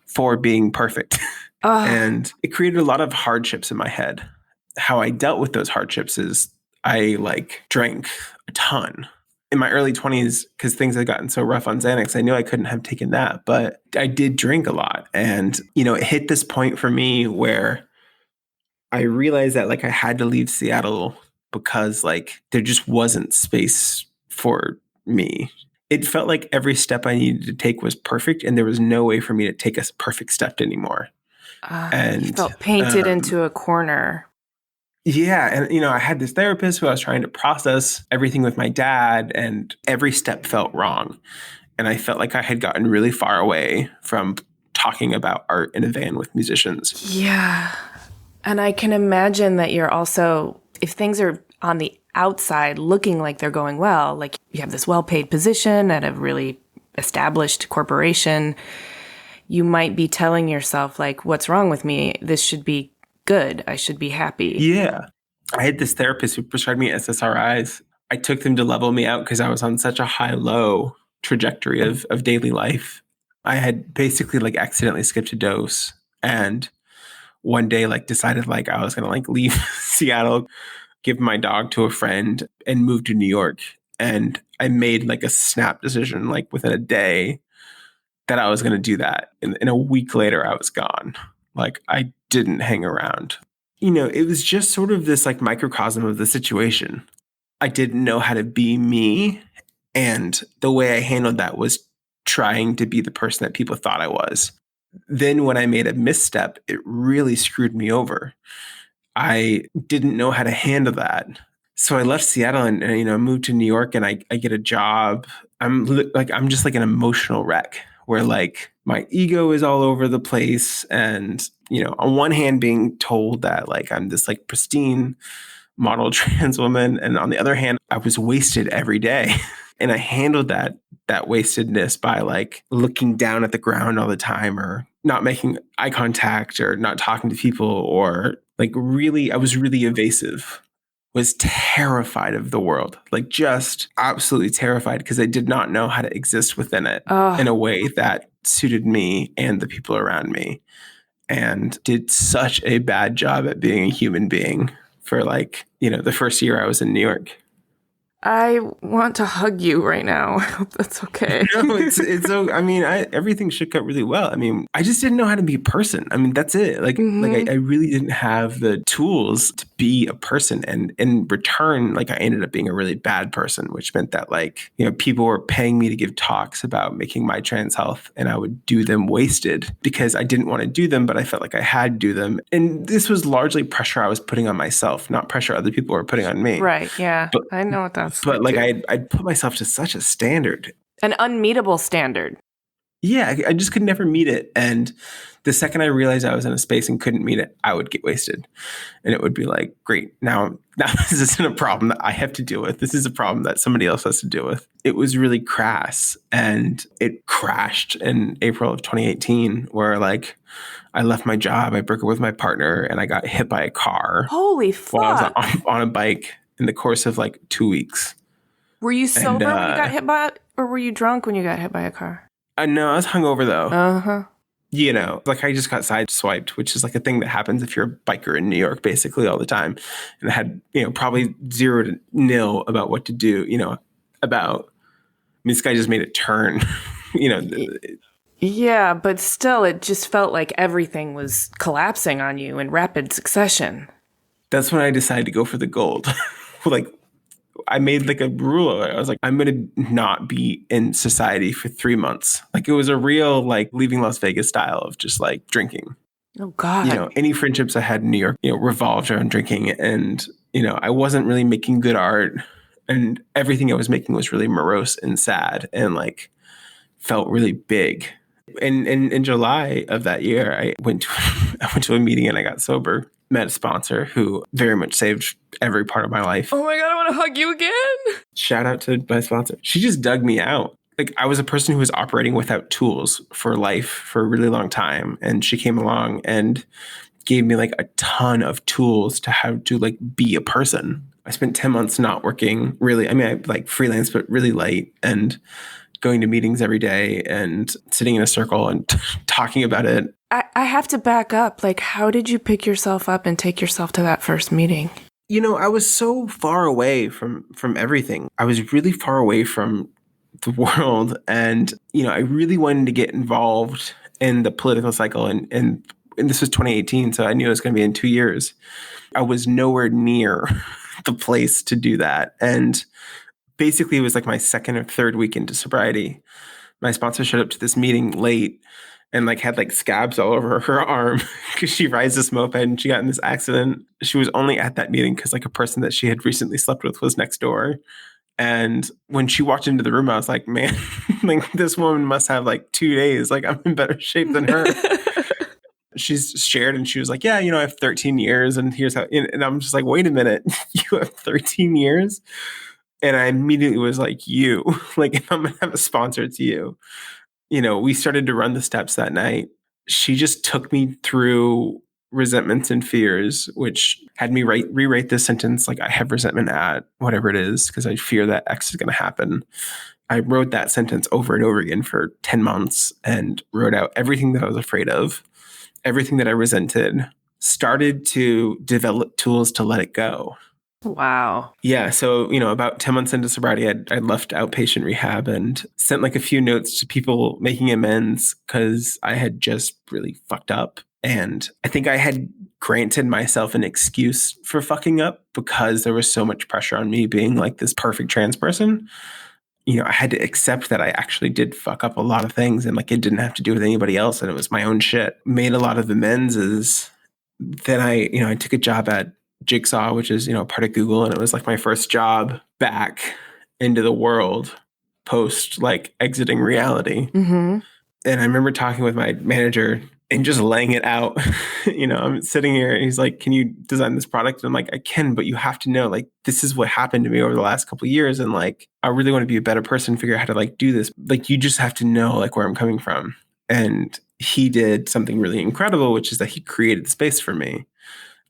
for being perfect. And it created a lot of hardships in my head. How I dealt with those hardships is I like drank a ton. In my early 20s, because things had gotten so rough on Xanax, I knew I couldn't have taken that, but I did drink a lot. And, it hit this point for me where I realized that like I had to leave Seattle because like there just wasn't space for me. It felt like every step I needed to take was perfect, and there was no way for me to take a perfect step anymore. And you felt painted into a corner. Yeah. And, I had this therapist who I was trying to process everything with my dad, and every step felt wrong. And I felt like I had gotten really far away from talking about art in a van with musicians. Yeah. And I can imagine that you're also, if things are on the outside looking like they're going well, like you have this well-paid position at a really established corporation, you might be telling yourself like, what's wrong with me? This should be good. I should be happy. Yeah. I had this therapist who prescribed me SSRIs. I took them to level me out because I was on such a high-low trajectory of daily life. I had basically like accidentally skipped a dose, and one day like decided like I was going to like leave Seattle, give my dog to a friend, and move to New York. And I made like a snap decision like within a day that I was going to do that. And a week later, I was gone. Like I didn't hang around. It was just sort of this like microcosm of the situation. I didn't know how to be me. And the way I handled that was trying to be the person that people thought I was. Then when I made a misstep, it really screwed me over. I didn't know how to handle that. So I left Seattle and moved to New York, and I get a job. I'm just like an emotional wreck where like my ego is all over the place. And, on one hand being told that like I'm this like pristine model trans woman. And on the other hand, I was wasted every day. And I handled that wastedness by like looking down at the ground all the time, or not making eye contact, or not talking to people, or like I was really evasive, was terrified of the world, like just absolutely terrified, because I did not know how to exist within it in a way that suited me and the people around me, and did such a bad job at being a human being for like, the first year I was in New York. I want to hug you right now. I hope that's okay. No, it's so. I mean, everything shook out really well. I mean, I just didn't know how to be a person. I mean, that's it. Like, I really didn't have the tools to be a person. And in return, like, I ended up being a really bad person, which meant that, like, people were paying me to give talks about making my trans health, and I would do them wasted because I didn't want to do them, but I felt like I had to do them. And this was largely pressure I was putting on myself, not pressure other people were putting on me. Right. Yeah. But I know what that's. But like I'd put myself to such a standard. An unmeetable standard. Yeah, I just could never meet it. And the second I realized I was in a space and couldn't meet it, I would get wasted. And it would be like, great, now this isn't a problem that I have to deal with. This is a problem that somebody else has to deal with. It was really crass. And it crashed in April of 2018, where like I left my job, I broke up with my partner, and I got hit by a car. Holy fuck. While I was on a bike in the course of like 2 weeks. Were you sober when you got hit by it, or were you drunk when you got hit by a car? No, I was hungover though. Uh-huh. You know, like I just got sideswiped, which is like a thing that happens if you're a biker in New York basically all the time. And I had, probably 0 to nil about what to do, this guy just made a turn, Yeah, but still, it just felt like everything was collapsing on you in rapid succession. That's when I decided to go for the gold. Like, I made like a rule. I was like, I'm going to not be in society for 3 months. Like, it was a real like leaving Las Vegas style of just like drinking. Oh God. Any friendships I had in New York, revolved around drinking. And, I wasn't really making good art. And everything I was making was really morose and sad and like felt really big. And in July of that year, I went to a meeting and I got sober. Met a sponsor who very much saved every part of my life. Oh my God, I want to hug you again. Shout out to my sponsor. She just dug me out. Like, I was a person who was operating without tools for life for a really long time. And she came along and gave me like a ton of tools to how to like be a person. I spent 10 months not working really. I mean, I like freelance, but really light, and going to meetings every day and sitting in a circle and talking about it. I have to back up. Like, how did you pick yourself up and take yourself to that first meeting? I was so far away from everything. I was really far away from the world. And, I really wanted to get involved in the political cycle. And this was 2018, so I knew it was going to be in 2 years. I was nowhere near the place to do that. And basically, it was like my second or third week into sobriety. My sponsor showed up to this meeting late and like had like scabs all over her arm because she rides this moped and she got in this accident. She was only at that meeting because like a person that she had recently slept with was next door. And when she walked into the room, I was like, man, like this woman must have like 2 days. Like, I'm in better shape than her. She's shared and she was like, yeah, I have 13 years and here's how, and I'm just like, wait a minute, you have 13 years? And I immediately was like, like, if I'm going to have a sponsor, it's you. We started to run the steps that night. She just took me through resentments and fears, which had me rewrite this sentence like, I have resentment at whatever it is because I fear that X is going to happen. I wrote that sentence over and over again for 10 months and wrote out everything that I was afraid of, everything that I resented, started to develop tools to let it go. Wow. Yeah. So, about 10 months into sobriety, I'd left outpatient rehab and sent like a few notes to people making amends because I had just really fucked up. And I think I had granted myself an excuse for fucking up because there was so much pressure on me being like this perfect trans person. I had to accept that I actually did fuck up a lot of things and like it didn't have to do with anybody else. And it was my own shit. Made a lot of amends is then I took a job at Jigsaw, which is, part of Google. And it was like my first job back into the world post like exiting reality. Mm-hmm. And I remember talking with my manager and just laying it out. I'm sitting here and he's like, can you design this product? And I'm like, I can, but you have to know, like, this is what happened to me over the last couple of years. And like, I really want to be a better person, figure out how to like do this. Like, you just have to know like where I'm coming from. And he did something really incredible, which is that he created space for me.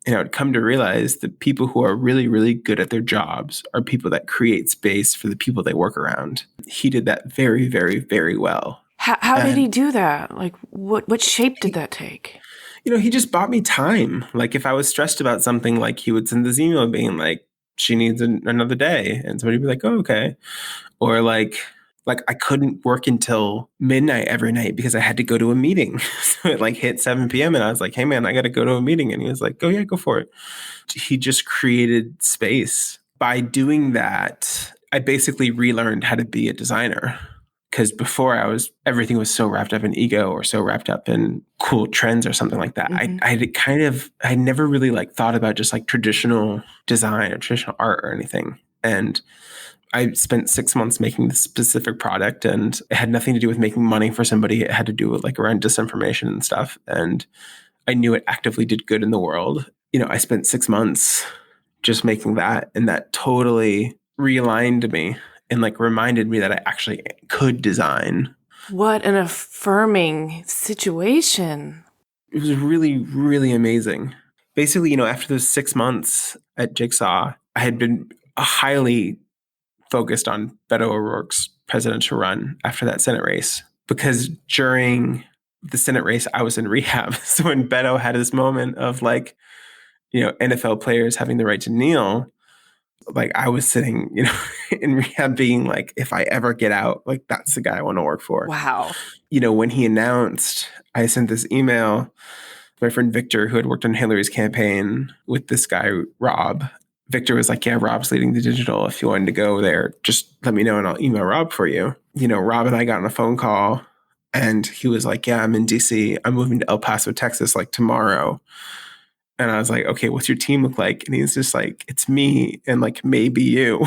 And I would come to realize that people who are really, really good at their jobs are people that create space for the people they work around. He did that very, very, very well. How did he do that? Like, what shape did that take? He just bought me time. Like, if I was stressed about something, like he would send this email being like, she needs another day. And somebody would be like, oh, okay. Or like I couldn't work until midnight every night because I had to go to a meeting. So it like hit 7 p.m. and I was like, hey man, I got to go to a meeting. And he was like, oh yeah, go for it. He just created space. By doing that, I basically relearned how to be a designer. Because before everything was so wrapped up in ego or so wrapped up in cool trends or something like that. Mm-hmm. I never really like thought about just like traditional design or traditional art or anything. And I spent 6 months making this specific product, and it had nothing to do with making money for somebody. It had to do with like around disinformation and stuff. And I knew it actively did good in the world. I spent 6 months just making that, and that totally realigned me and like reminded me that I actually could design. What an affirming situation. It was really, really amazing. Basically, after those 6 months at Jigsaw, I had been highly focused on Beto O'Rourke's presidential run after that Senate race, because during the Senate race, I was in rehab. So when Beto had this moment of like, NFL players having the right to kneel, like I was sitting, in rehab being like, if I ever get out, like that's the guy I want to work for. Wow. When he announced, I sent this email to my friend Victor, who had worked on Hillary's campaign, with this guy, Rob. Victor was like, yeah, Rob's leading the digital. If you wanted to go there, just let me know and I'll email Rob for you. Rob and I got on a phone call and he was like, yeah, I'm in DC. I'm moving to El Paso, Texas, like tomorrow. And I was like, okay, what's your team look like? And he's just like, it's me and like maybe you.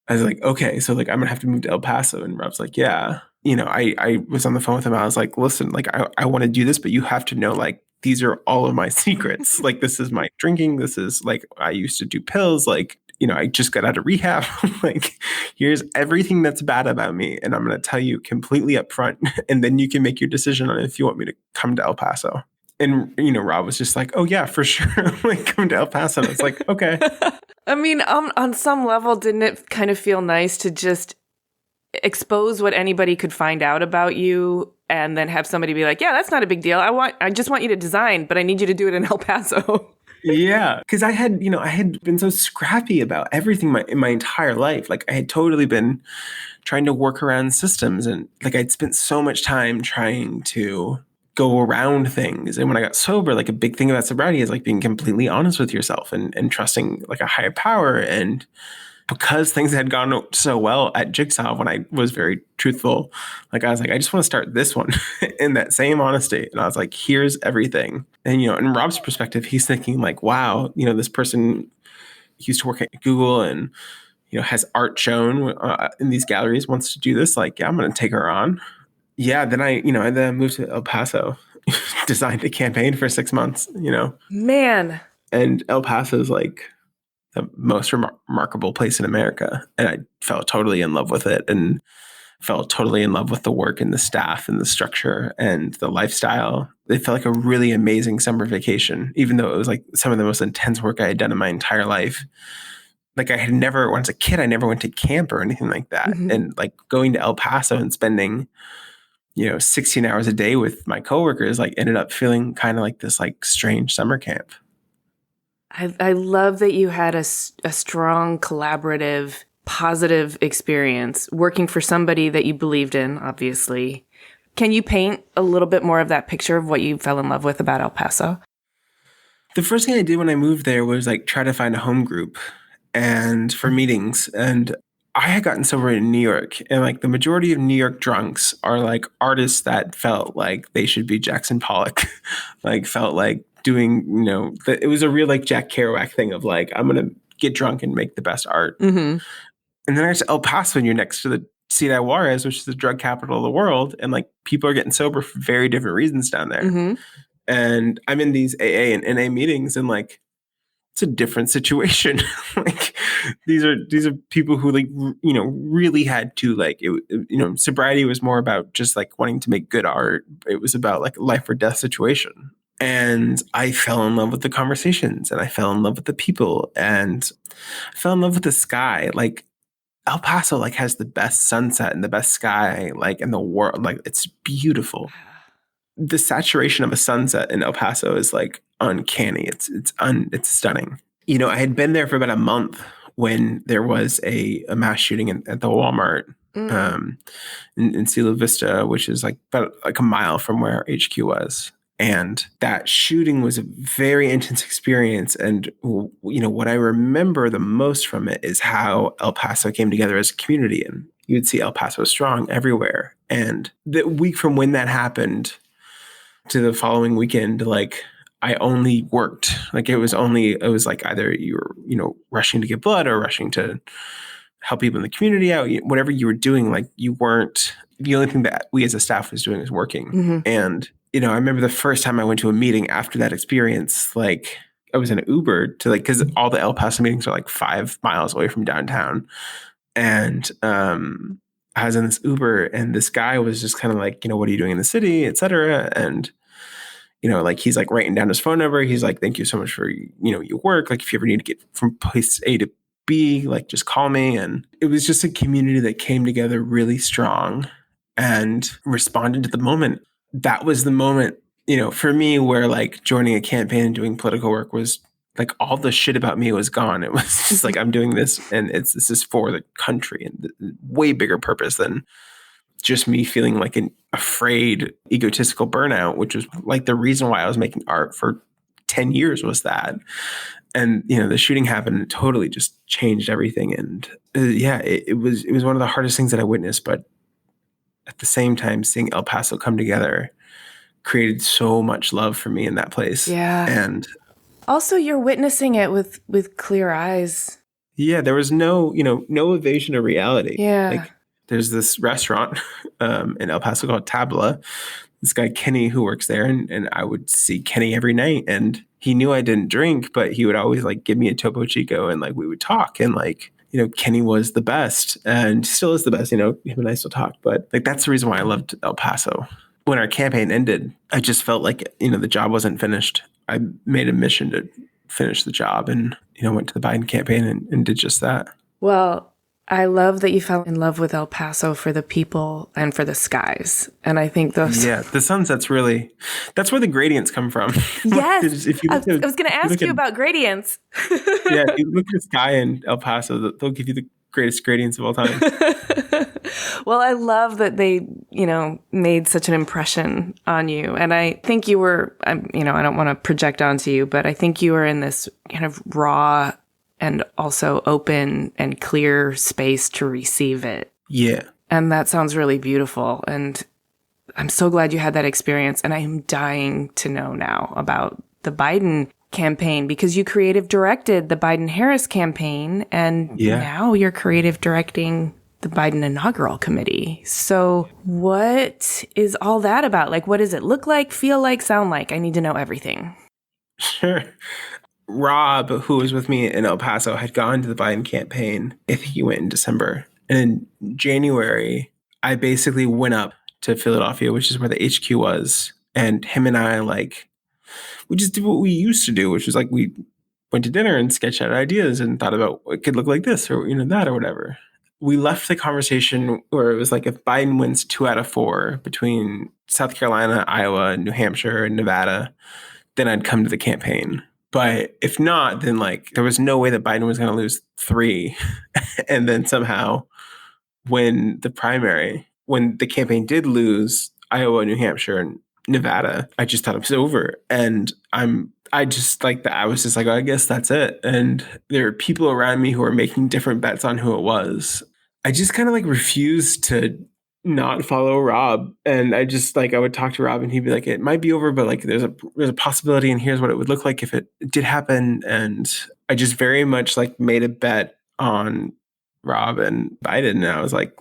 I was like, okay, so like I'm gonna have to move to El Paso. And Rob's like, yeah. I was on the phone with him. I was like, listen, like I want to do this, but you have to know like these are all of my secrets. Like this is my drinking. This is like I used to do pills. Like, I just got out of rehab. Like here's everything that's bad about me. And I'm gonna tell you completely upfront. And then you can make your decision on if you want me to come to El Paso. And, Rob was just like, oh, yeah, for sure. Like, come to El Paso. And I was like, okay. I mean, on some level, didn't it kind of feel nice to just expose what anybody could find out about you and then have somebody be like, yeah, that's not a big deal. I just want you to design, but I need you to do it in El Paso. Yeah. Because I had been so scrappy about everything in my entire life. Like, I had totally been trying to work around systems. And, like, I'd spent so much time trying to go around things. And when I got sober, like a big thing about sobriety is like being completely honest with yourself and trusting like a higher power. And because things had gone so well at Jigsaw, when I was very truthful, like I was like, I just want to start this one in that same honesty. And I was like, here's everything. And, in Rob's perspective, he's thinking like, wow, this person used to work at Google and, has art shown in these galleries, wants to do this. Like, yeah, I'm going to take her on. Yeah, then I moved to El Paso, designed a campaign for 6 months, Man. And El Paso is like the most remarkable place in America. And I fell totally in love with it and fell totally in love with the work and the staff and the structure and the lifestyle. It felt like a really amazing summer vacation, even though it was like some of the most intense work I had done in my entire life. Like I had never, when I was a kid, I never went to camp or anything like that. Mm-hmm. And like going to El Paso and spending 16 hours a day with my coworkers, like ended up feeling kind of like this like strange summer camp. I love that you had a strong, collaborative, positive experience working for somebody that you believed in, obviously. Can you paint a little bit more of that picture of what you fell in love with about El Paso? The first thing I did when I moved there was like try to find a home group and for meetings. And I had gotten sober in New York, and like the majority of New York drunks are like artists that felt like they should be Jackson Pollock, like felt like doing, it was a real like Jack Kerouac thing of like, I'm going to get drunk and make the best art. Mm-hmm. And then I to El Paso, and you're next to the Ciudad Juarez, which is the drug capital of the world. And like people are getting sober for very different reasons down there. Mm-hmm. And I'm in these AA and NA meetings, and like, it's a different situation. Like these are people who like, really had to like, sobriety was more about just like wanting to make good art. It was about like a life or death situation. And I fell in love with the conversations, and I fell in love with the people, and I fell in love with the sky. Like El Paso like has the best sunset and the best sky like in the world. Like it's beautiful. The saturation of a sunset in El Paso is like uncanny. It's stunning. I had been there for about a month when there was a mass shooting at the Walmart in Cielo Vista, which is like about like a mile from where HQ was. And that shooting was a very intense experience. And, what I remember the most from it is how El Paso came together as a community. And you would see El Paso strong everywhere. And the week from when that happened to the following weekend, like I only worked. Like it was like either you were, rushing to get blood or rushing to help people in the community out. Whatever you were doing, like you weren't, the only thing that we as a staff was doing was working. And, I remember the first time I went to a meeting after that experience, like I was in an Uber to like, cause all the El Paso meetings are like 5 miles away from downtown. And, I was in this Uber and this guy was just kind of like, what are you doing in the city, et cetera. And, like he's like writing down his phone number. He's like, thank you so much for, your work. Like if you ever need to get from place A to B, like just call me. And it was just a community that came together really strong and responded to the moment. That was the moment, for me where like joining a campaign and doing political work was like all the shit about me was gone. It was just like, I'm doing this and this is for the country and the way bigger purpose than just me feeling like an afraid, egotistical burnout, which was like the reason why I was making art for 10 years was that. And, the shooting happened and it totally just changed everything. And it was one of the hardest things that I witnessed. But at the same time, seeing El Paso come together created so much love for me in that place. Yeah. And also you're witnessing it with clear eyes. Yeah. There was no evasion of reality. Yeah. Like, there's this restaurant in El Paso called Tabla. This guy, Kenny, who works there. And I would see Kenny every night. And he knew I didn't drink, but he would always like give me a Topo Chico and like we would talk. And like, Kenny was the best and still is the best. Him and I still talk. But like that's the reason why I loved El Paso. When our campaign ended, I just felt like, the job wasn't finished. I made a mission to finish the job and, went to the Biden campaign and did just that. Well, I love that you fell in love with El Paso for the people and for the skies. And I think those... Yeah, the sunsets really... That's where the gradients come from. Yes. If you I was going to ask you about gradients. Yeah, if you look at the sky in El Paso, they'll give you the greatest gradients of all time. Well, I love that they, made such an impression on you. And I think you were, I don't want to project onto you, but I think you were in this kind of raw and also open and clear space to receive it. Yeah. And that sounds really beautiful. And I'm so glad you had that experience. And I'm dying to know now about the Biden campaign because you creative directed the Biden-Harris campaign. And now you're creative directing the Biden inaugural committee. So what is all that about? Like, what does it look like, feel like, sound like? I need to know everything. Sure. Rob, who was with me in El Paso, had gone to the Biden campaign. I think he went in December. And in January, I basically went up to Philadelphia, which is where the HQ was. And him and I, we just did what we used to do, which was we went to dinner and sketched out ideas and thought about what could look like this or, that or whatever. We left the conversation where it was like, if Biden wins 2 out of 4 between South Carolina, Iowa, New Hampshire, and Nevada, then I'd come to the campaign. But if not, then there was no way that Biden was going to lose 3 and then somehow win the primary. When the campaign did lose Iowa, New Hampshire, and Nevada, I just thought it was over. And I just I was just like, oh, I guess that's it. And there are people around me who are making different bets on who it was. I just kind of refused to not follow Rob. And I just I would talk to Rob and he'd be like, it might be over, but there's a possibility and here's what it would look like if it did happen. And I just very much made a bet on Rob and Biden. And I was like,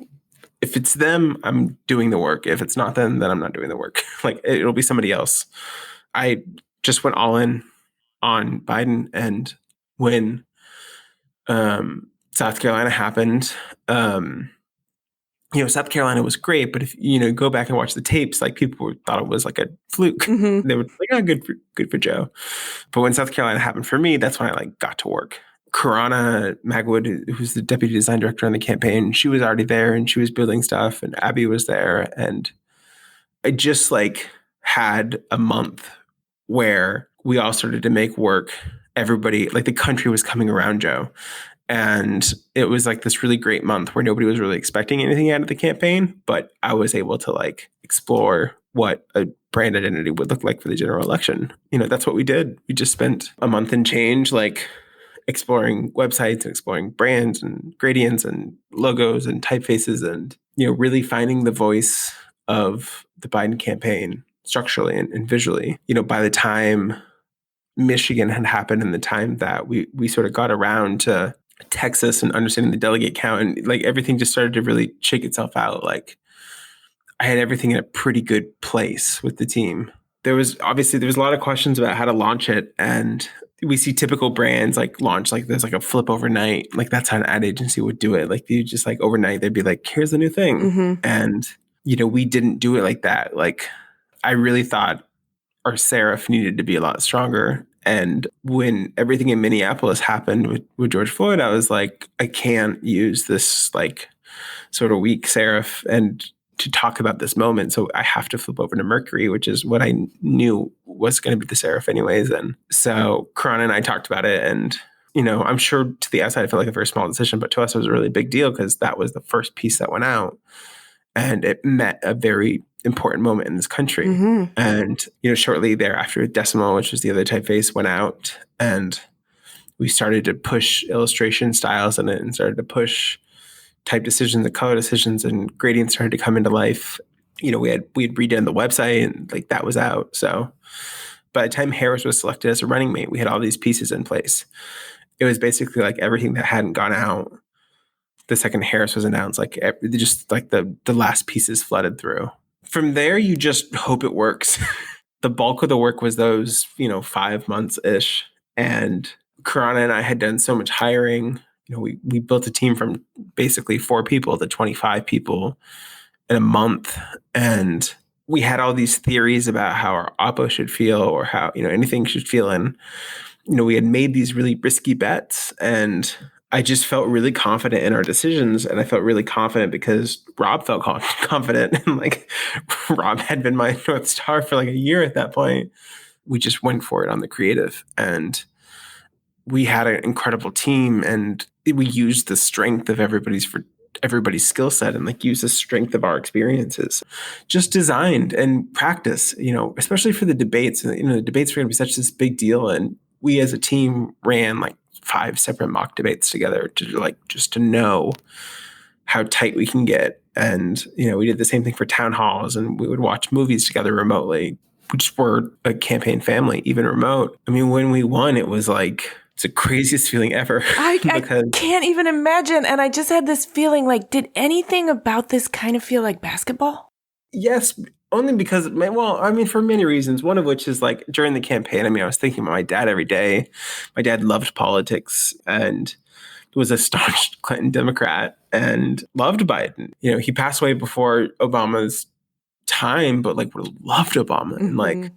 if it's them, I'm doing the work. If it's not them, then I'm not doing the work. It'll be somebody else. I just went all in on Biden. And when South Carolina happened, South Carolina was great, but if go back and watch the tapes, people thought it was a fluke. Mm-hmm. They were oh, good for Joe. But when South Carolina happened for me, that's when I got to work. Carahna Magwood, who's the deputy design director on the campaign, she was already there and she was building stuff, and Abby was there, and I just had a month where we all started to make work. Everybody, the country was coming around Joe. And it was this really great month where nobody was really expecting anything out of the campaign, but I was able to explore what a brand identity would look like for the general election. That's what we did. We just spent a month and change, exploring websites and exploring brands and gradients and logos and typefaces and, really finding the voice of the Biden campaign structurally and visually. By the time Michigan had happened and the time that we sort of got around to Texas and understanding the delegate count, and like everything just started to really shake itself out. Like I had everything in a pretty good place with the team. There was a lot of questions about how to launch it, and we see typical brands like launch like there's like a flip overnight. Like that's how an ad agency would do it. Like you just like overnight they'd be like, here's the new thing. And we didn't do it like that. Like I really thought our serif needed to be a lot stronger. And when everything in Minneapolis happened with George Floyd, I was like, I can't use this like sort of weak serif and to talk about this moment. So I have to flip over to Mercury, which is what I knew was going to be the serif anyways. And so Carahna and I talked about it. And, I'm sure to the outside, I felt like a very small decision, but to us, it was a really big deal because that was the first piece that went out. And it met a very important moment in this country. And, shortly thereafter, Decimal, which was the other typeface, went out. And we started to push illustration styles in it and started to push type decisions and color decisions, and gradients started to come into life. We had redone the website, and like that was out. So by the time Harris was selected as a running mate, we had all these pieces in place. It was basically like everything that hadn't gone out the second Harris was announced, like just like the last pieces flooded through. From there, you just hope it works. The bulk of the work was those, 5 months ish. And Carahna and I had done so much hiring. We built a team from basically 4 people to 25 people in a month. And we had all these theories about how our oppo should feel or how, anything should feel. And, we had made these really risky bets, and I just felt really confident in our decisions. And I felt really confident because Rob felt confident. And like Rob had been my North Star for like a year at that point. We just went for it on the creative, and we had an incredible team, and we used the strength of everybody's skill set and like use the strength of our experiences, just designed and practice, especially for the debates. The debates were going to be such this big deal. And we as a team ran like 5 separate mock debates together just to know how tight we can get. And, we did the same thing for town halls, and we would watch movies together remotely. We just were a campaign family, even remote. I mean, when we won, it was like, it's the craziest feeling ever. I can't even imagine. And I just had this feeling like, did anything about this kind of feel like basketball? Yes, only because, for many reasons, one of which is like during the campaign, I was thinking about my dad every day. My dad loved politics and was a staunch Clinton Democrat and loved Biden. He passed away before Obama's time, but like would have loved Obama. And like,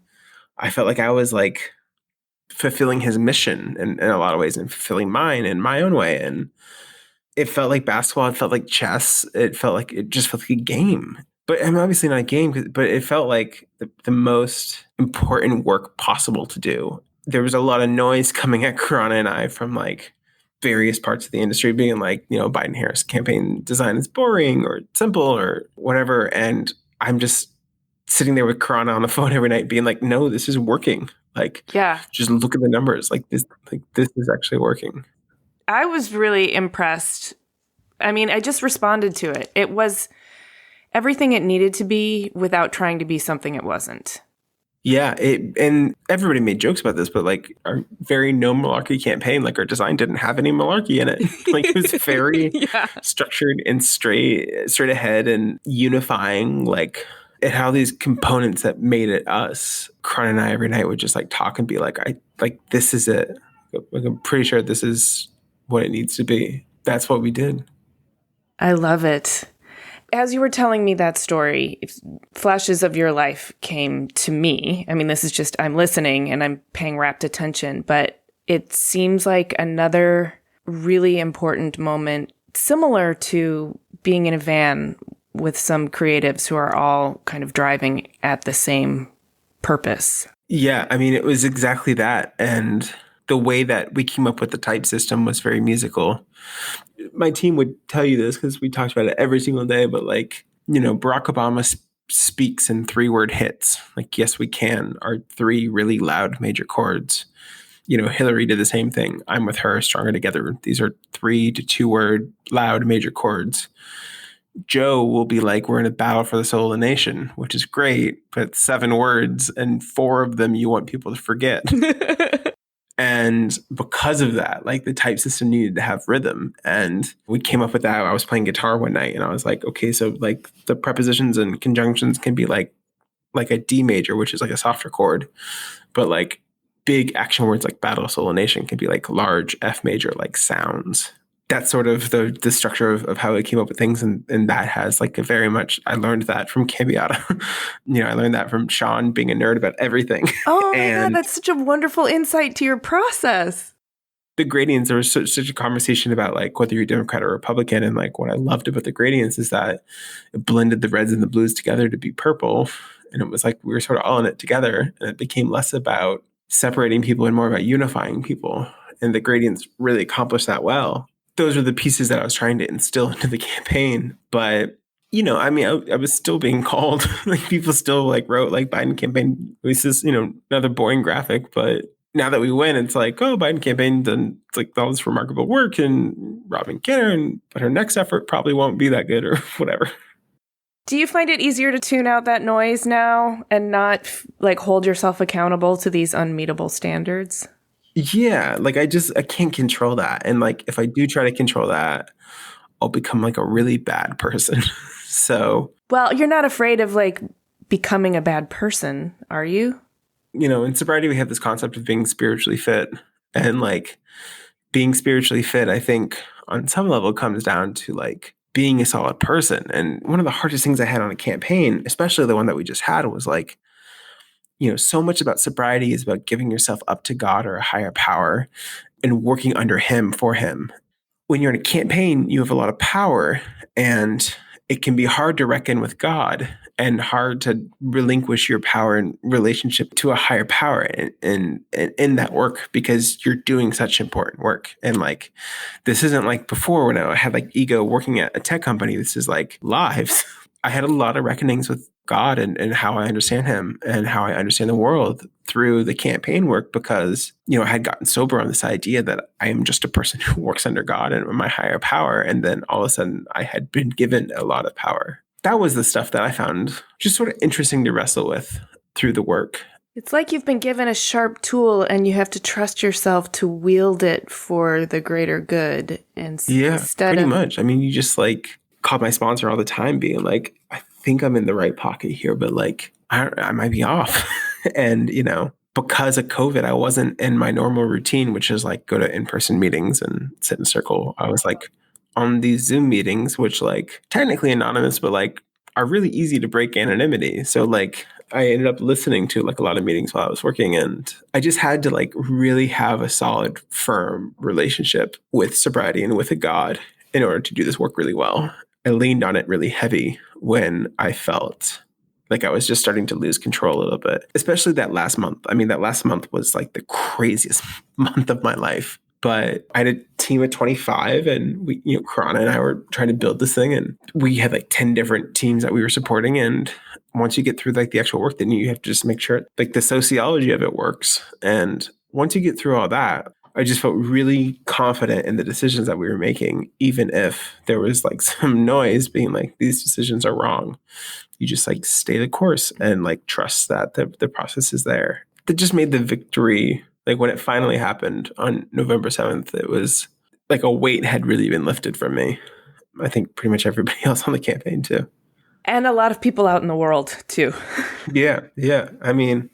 I felt like I was like fulfilling his mission in a lot of ways and fulfilling mine in my own way. And it felt like basketball. It felt like chess. It just felt like a game. But obviously not a game, but it felt like the most important work possible to do. There was a lot of noise coming at Carahna and I from like various parts of the industry being like, Biden-Harris campaign design is boring or simple or whatever. And I'm just sitting there with Carahna on the phone every night being like, no, this is working. Like, yeah, just look at the numbers. Like this is actually working. I was really impressed. I just responded to it. It was everything it needed to be without trying to be something it wasn't. Yeah, and everybody made jokes about this, but like our very no malarkey campaign, like our design didn't have any malarkey in it. Like it was very structured and straight ahead and unifying. Like it had all these components that made it us. Carahna and I every night would just like talk and be like, this is it. Like, I'm pretty sure this is what it needs to be. That's what we did. I love it. As you were telling me that story, flashes of your life came to me. This is just, I'm listening and I'm paying rapt attention, but it seems like another really important moment, similar to being in a van with some creatives who are all kind of driving at the same purpose. Yeah, it was exactly that. And the way that we came up with the type system was very musical. My team would tell you this because we talked about it every single day, but like, Barack Obama speaks in 3-word hits. Like, yes, we can are 3 really loud major chords. Hillary did the same thing. I'm with her, stronger together. These are 3 to 2-word loud major chords. Joe will be like, we're in a battle for the soul of the nation, which is great, but 7 words and 4 of them you want people to forget. And because of that, like the type system needed to have rhythm. And we came up with that. I was playing guitar one night and I was like, okay, so like the prepositions and conjunctions can be like a D major, which is like a softer chord, but like big action words like battle, soul, and nation can be like large F major, like sounds. That's sort of the structure of how I came up with things. And that has like a very much, I learned that from Cambiata. I learned that from Sean being a nerd about everything. Oh my God, that's such a wonderful insight to your process. The gradients, there was such a conversation about like whether you're Democrat or Republican. And like what I loved about the gradients is that it blended the reds and the blues together to be purple. And it was like we were sort of all in it together. And it became less about separating people and more about unifying people. And the gradients really accomplished that well. Those are the pieces that I was trying to instill into the campaign. But, I was still being called, like people still like wrote like Biden campaign. This is, another boring graphic. But now that we win, it's like, oh, Biden campaign done like all this remarkable work and Robyn Kanner, but her next effort probably won't be that good or whatever. Do you find it easier to tune out that noise now and not like hold yourself accountable to these unmeetable standards? Yeah, like I can't control that. And like if I do try to control that, I'll become like a really bad person. So, well, you're not afraid of like becoming a bad person, are you? In sobriety, we have this concept of being spiritually fit. And like being spiritually fit, I think on some level comes down to like being a solid person. And one of the hardest things I had on a campaign, especially the one that we just had, was like, so much about sobriety is about giving yourself up to God or a higher power and working under him for him. When you're in a campaign, you have a lot of power and it can be hard to reckon with God and hard to relinquish your power in relationship to a higher power in that work because you're doing such important work. And like, this isn't like before when I had like ego working at a tech company. This is like lives. I had a lot of reckonings with God and how I understand him and how I understand the world through the campaign work because, I had gotten sober on this idea that I am just a person who works under God and my higher power. And then all of a sudden I had been given a lot of power. That was the stuff that I found just sort of interesting to wrestle with through the work. It's like you've been given a sharp tool and you have to trust yourself to wield it for the greater good. Pretty much. I mean, you just like call my sponsor all the time being like, I think I'm in the right pocket here, but like, I might be off. And, because of COVID, I wasn't in my normal routine, which is like go to in-person meetings and sit in a circle. I was like on these Zoom meetings, which like technically anonymous, but like are really easy to break anonymity. So like I ended up listening to like a lot of meetings while I was working and I just had to like really have a solid, firm relationship with sobriety and with a God in order to do this work really well. I leaned on it really heavy when I felt like I was just starting to lose control a little bit, especially that last month. I mean, that last month was like the craziest month of my life. But I had a team of 25 and we, Carahna and I were trying to build this thing and we had like 10 different teams that we were supporting. And once you get through like the actual work, then you have to just make sure like the sociology of it works. And once you get through all that, I just felt really confident in the decisions that we were making, even if there was like some noise being like, these decisions are wrong. You just like stay the course and like trust that the process is there. That just made the victory, like when it finally happened on November 7th, it was like a weight had really been lifted from me. I think pretty much everybody else on the campaign too. And a lot of people out in the world too. Yeah. I mean.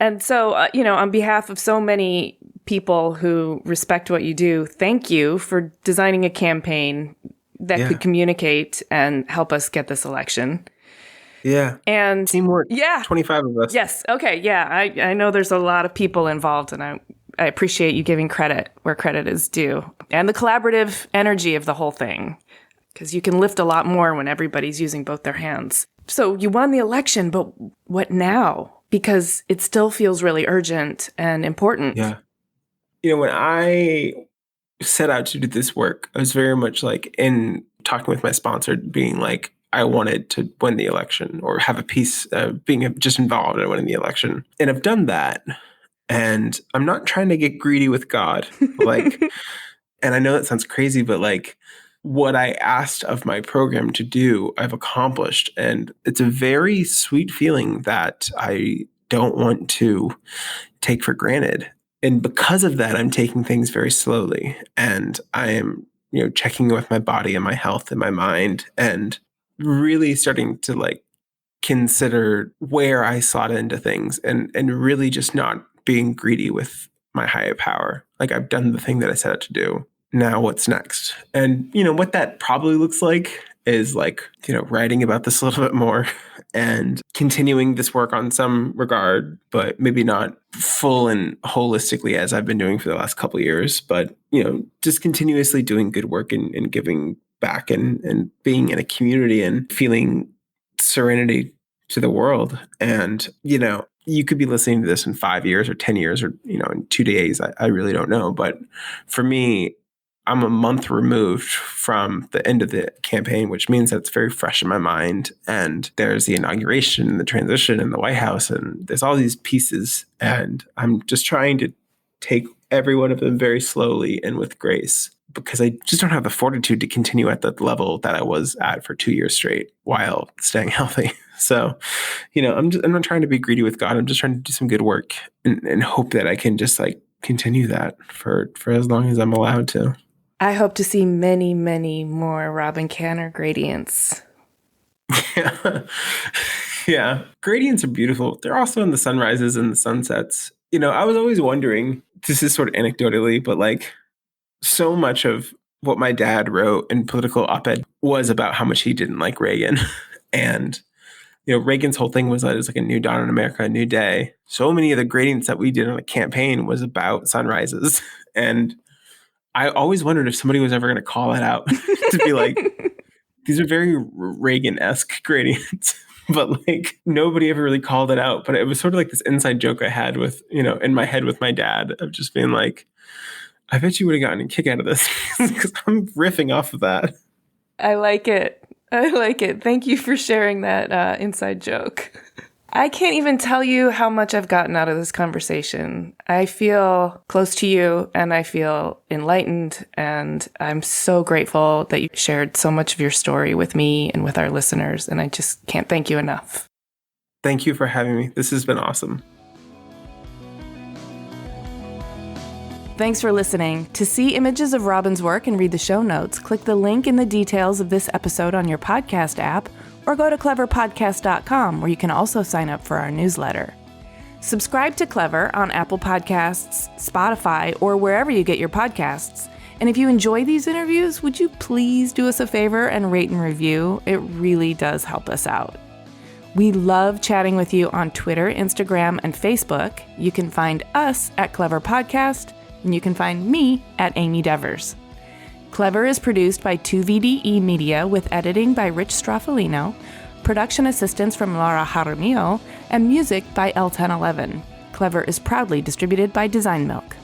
And so, on behalf of so many people who respect what you do, thank you for designing a campaign that could communicate and help us get this election. Yeah. And teamwork. Yeah. 25 of us. Yes. Okay. Yeah. I know there's a lot of people involved and I appreciate you giving credit where credit is due and the collaborative energy of the whole thing, because you can lift a lot more when everybody's using both their hands. So you won the election, but what now? Because it still feels really urgent and important. Yeah. When I set out to do this work, I was very much like in talking with my sponsor being like, I wanted to win the election or have a piece of being just involved in winning the election. And I've done that. And I'm not trying to get greedy with God. Like, and I know that sounds crazy, but like what I asked of my program to do, I've accomplished. And it's a very sweet feeling that I don't want to take for granted. And because of that, I'm taking things very slowly, and I am, checking with my body and my health and my mind, and really starting to like consider where I slot into things, and really just not being greedy with my higher power. Like, I've done the thing that I set out to do. Now what's next? And, what that probably looks like is like, writing about this a little bit more and continuing this work on some regard, but maybe not full and holistically as I've been doing for the last couple of years, but, just continuously doing good work and giving back and being in a community and feeling serenity to the world. And, you could be listening to this in 5 years or 10 years or, in 2 days. I really don't know. But for me, I'm a month removed from the end of the campaign, which means that it's very fresh in my mind. And there's the inauguration and the transition in the White House, and there's all these pieces. And I'm just trying to take every one of them very slowly and with grace, because I just don't have the fortitude to continue at the level that I was at for 2 years straight while staying healthy. So, I'm not trying to be greedy with God. I'm just trying to do some good work and hope that I can just like continue that for as long as I'm allowed to. I hope to see many, many more Robyn Kanner gradients. Yeah. Gradients are beautiful. They're also in the sunrises and the sunsets. I was always wondering, this is sort of anecdotally, but like so much of what my dad wrote in political op-ed was about how much he didn't like Reagan. And, Reagan's whole thing was that it was like a new dawn in America, a new day. So many of the gradients that we did on the campaign was about sunrises. And I always wondered if somebody was ever going to call that out to be like, these are very Reagan-esque gradients, but like nobody ever really called it out. But it was sort of like this inside joke I had with, in my head with my dad of just being like, I bet you would have gotten a kick out of this because I'm riffing off of that. I like it. Thank you for sharing that inside joke. I can't even tell you how much I've gotten out of this conversation. I feel close to you and I feel enlightened, and I'm so grateful that you shared so much of your story with me and with our listeners, and I just can't thank you enough. Thank you for having me. This has been awesome. Thanks for listening. To see images of Robyn's work and read the show notes, click the link in the details of this episode on your podcast app, or go to cleverpodcast.com, where you can also sign up for our newsletter. Subscribe to Clever on Apple Podcasts, Spotify, or wherever you get your podcasts. And if you enjoy these interviews, would you please do us a favor and rate and review? It really does help us out. We love chatting with you on Twitter, Instagram, and Facebook. You can find us at Clever Podcast, and you can find me at Amy Devers. Clever is produced by 2VDE Media with editing by Rich Straffolino, production assistance from Laura Jaramillo, and music by L1011. Clever is proudly distributed by Design Milk.